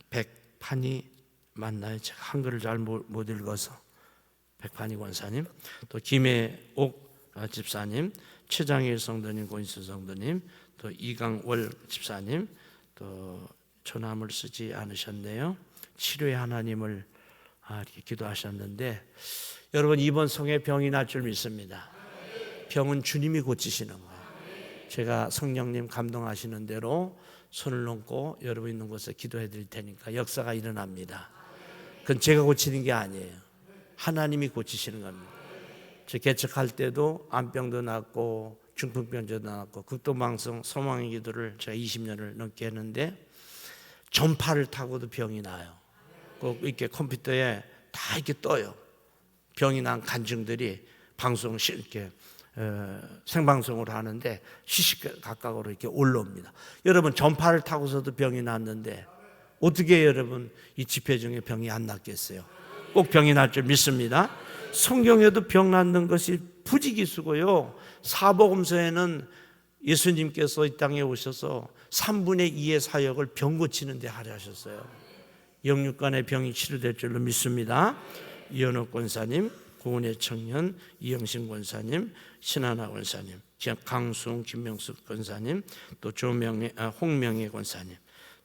백판이 맞나요? 제가 한글을 잘 못 읽어서. 백판이 권사님, 또 김해옥 집사님, 최장일 성도님, 고인수 성도님, 또 이강월 집사님, 또 초남을 쓰지 않으셨네요. 치료의 하나님을 이렇게 기도하셨는데, 여러분 이번 성에 병이 날 줄 믿습니다. 병은 주님이 고치시는 거예요. 제가 성령님 감동하시는 대로 손을 놓고 여러분 있는 곳에 기도해 드릴 테니까 역사가 일어납니다. 그건 제가 고치는 게 아니에요. 하나님이 고치시는 겁니다. 저 개척할 때도 암병도 낫고 중풍병도 낫고 극도망성 소망의 기도를 제가 20년을 넘게 했는데 전파를 타고도 병이 나요. 꼭 이렇게 컴퓨터에 다 이렇게 떠요. 병이 난 간증들이 방송 이렇게 생방송으로 하는데 시시각각으로 이렇게 올라옵니다. 여러분 전파를 타고서도 병이 났는데 어떻게 여러분 이 집회 중에 병이 안 낫겠어요? 꼭 병이 날 줄 믿습니다. 성경에도 병 낫는 것이 부지기수고요. 사복음서에는 예수님께서 이 땅에 오셔서 3분의 2의 사역을 병 고치는 데 하셨어요. 영육간의 병이 치료될 줄로 믿습니다. 이현옥 권사님, 구원의 청년 이영신 권사님, 신하나 권사님, 강수홍 김명숙 권사님, 또 홍명애 권사님,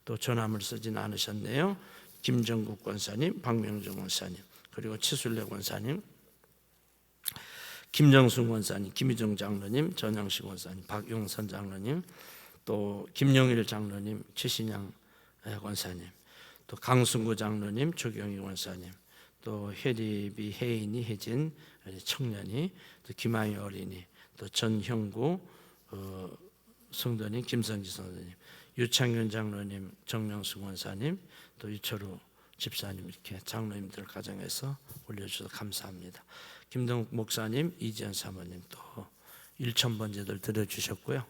또 전함을 쓰진 않으셨네요. 김정국 권사님, 박명정 권사님, 그리고 치술래 권사님, 김정순 권사님, 김희정 장로님, 전영식 권사님, 박용선 장로님, 또 김영일 장로님, 최신양 권사님, 또 강순구 장로님, 조경희 권사님, 또 혜리비, 혜인이, 혜진 청년이, 또 김아희 어린이, 또 전형구 성도님, 김성지 성도님, 유창균 장로님, 정명수 권사님, 또 유철우 집사님, 이렇게 장로님들 가정에서 올려주셔서 감사합니다. 김동욱 목사님, 이지연 사모님, 또 1000번제들 드려주셨고요.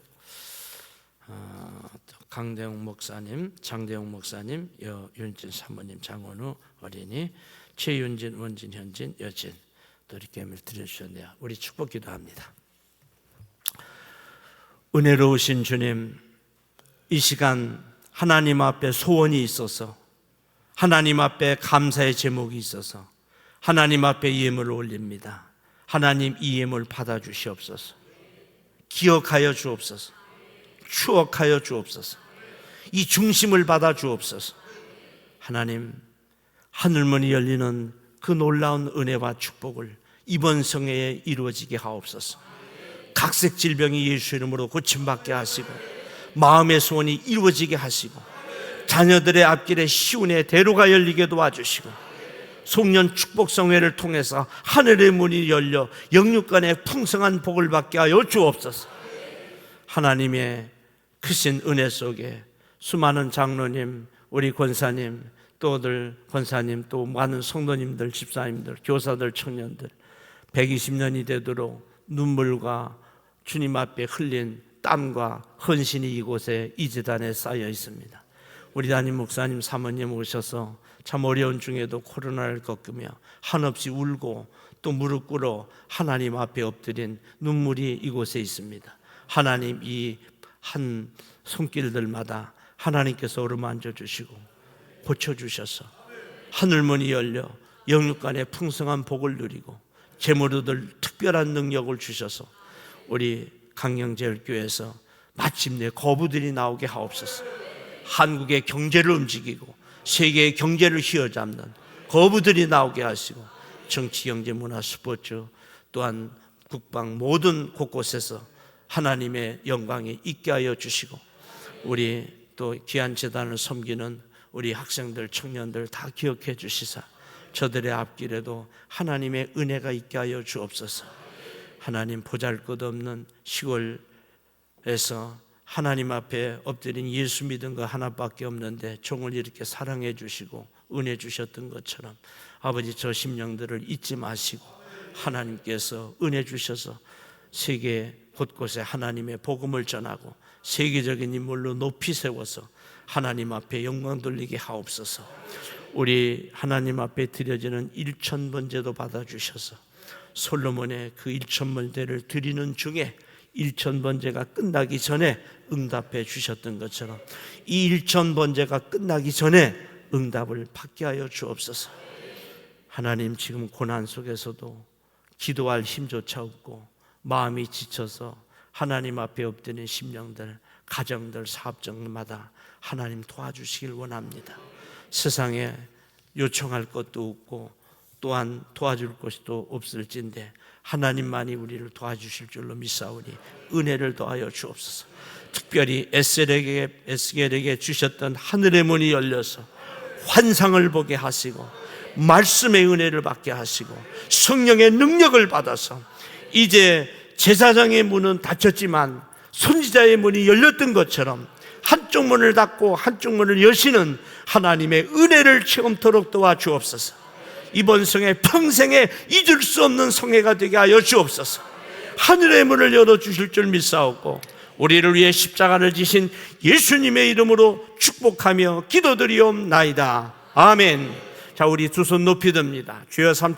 강대웅 목사님, 장대웅 목사님, 여윤진 사모님, 장원우 어린이, 최윤진, 원진, 현진, 여진, 또 이렇게 드려주셨네요. 우리 축복 기도합니다. 은혜로우신 주님, 이 시간 하나님 앞에 소원이 있어서, 하나님 앞에 감사의 제목이 있어서 하나님 앞에 예물을 올립니다. 하나님, 이 예물 받아주시옵소서. 기억하여 주옵소서. 추억하여 주옵소서. 이 중심을 받아 주옵소서. 하나님, 하늘문이 열리는 그 놀라운 은혜와 축복을 이번 성회에 이루어지게 하옵소서. 각색 질병이 예수 이름으로 고침받게 하시고, 마음의 소원이 이루어지게 하시고, 자녀들의 앞길에 시운의 대로가 열리게 도와주시고, 송년 축복성회를 통해서 하늘의 문이 열려 영육간의 풍성한 복을 받게 하여 주옵소서. 하나님의 크신 은혜 속에 수많은 장로님, 우리 권사님, 또들 권사님, 또 많은 성도님들, 집사님들, 교사들, 청년들 120년이 되도록 눈물과 주님 앞에 흘린 땀과 헌신이 이곳에 이 제단에 쌓여 있습니다. 우리 담임 목사님, 사모님 오셔서 참 어려운 중에도 코로나를 겪으며 한없이 울고 또 무릎 꿇어 하나님 앞에 엎드린 눈물이 이곳에 있습니다. 하나님, 이 한 손길들마다 하나님께서 어루만져 주시고 고쳐주셔서 하늘문이 열려 영육간의 풍성한 복을 누리고 재물을 얻을 특별한 능력을 주셔서 우리 강영제일교회에서 마침내 거부들이 나오게 하옵소서. 한국의 경제를 움직이고 세계의 경제를 휘어잡는 거부들이 나오게 하시고, 정치, 경제, 문화, 스포츠, 또한 국방 모든 곳곳에서 하나님의 영광이 있게 하여 주시고, 우리 또 귀한 재단을 섬기는 우리 학생들, 청년들 다 기억해 주시사 저들의 앞길에도 하나님의 은혜가 있게 하여 주옵소서. 하나님, 보잘것없는 시골에서 하나님 앞에 엎드린 예수 믿은 거 하나밖에 없는데 종을 이렇게 사랑해 주시고 은혜 주셨던 것처럼 아버지, 저 심령들을 잊지 마시고 하나님께서 은혜 주셔서 세계 곳곳에 하나님의 복음을 전하고 세계적인 인물로 높이 세워서 하나님 앞에 영광 돌리게 하옵소서. 우리 하나님 앞에 드려지는 1000번제도 받아주셔서 솔로몬의 그 1000번제를 드리는 중에 1000번제가 끝나기 전에 응답해 주셨던 것처럼 이 1000번제가 끝나기 전에 응답을 받게 하여 주옵소서. 하나님, 지금 고난 속에서도 기도할 힘조차 없고 마음이 지쳐서 하나님 앞에 엎드린 심령들, 가정들, 사업장마다 하나님 도와주시길 원합니다. 세상에 요청할 것도 없고 또한 도와줄 것도 없을진데 하나님만이 우리를 도와주실 줄로 믿사오니 은혜를 더하여 주옵소서. 특별히 에스겔에게 주셨던 하늘의 문이 열려서 환상을 보게 하시고 말씀의 은혜를 받게 하시고 성령의 능력을 받아서 이제 제사장의 문은 닫혔지만 선지자의 문이 열렸던 것처럼 한쪽 문을 닫고 한쪽 문을 여시는 하나님의 은혜를 체험토록 도와주옵소서. 이번 성회 평생에 잊을 수 없는 성회가 되게 하여 주옵소서. 하늘의 문을 열어주실 줄 믿사옵고 우리를 위해 십자가를 지신 예수님의 이름으로 축복하며 기도드리옵나이다. 아멘. 자, 우리 두 손 높이 듭니다. 주여 삼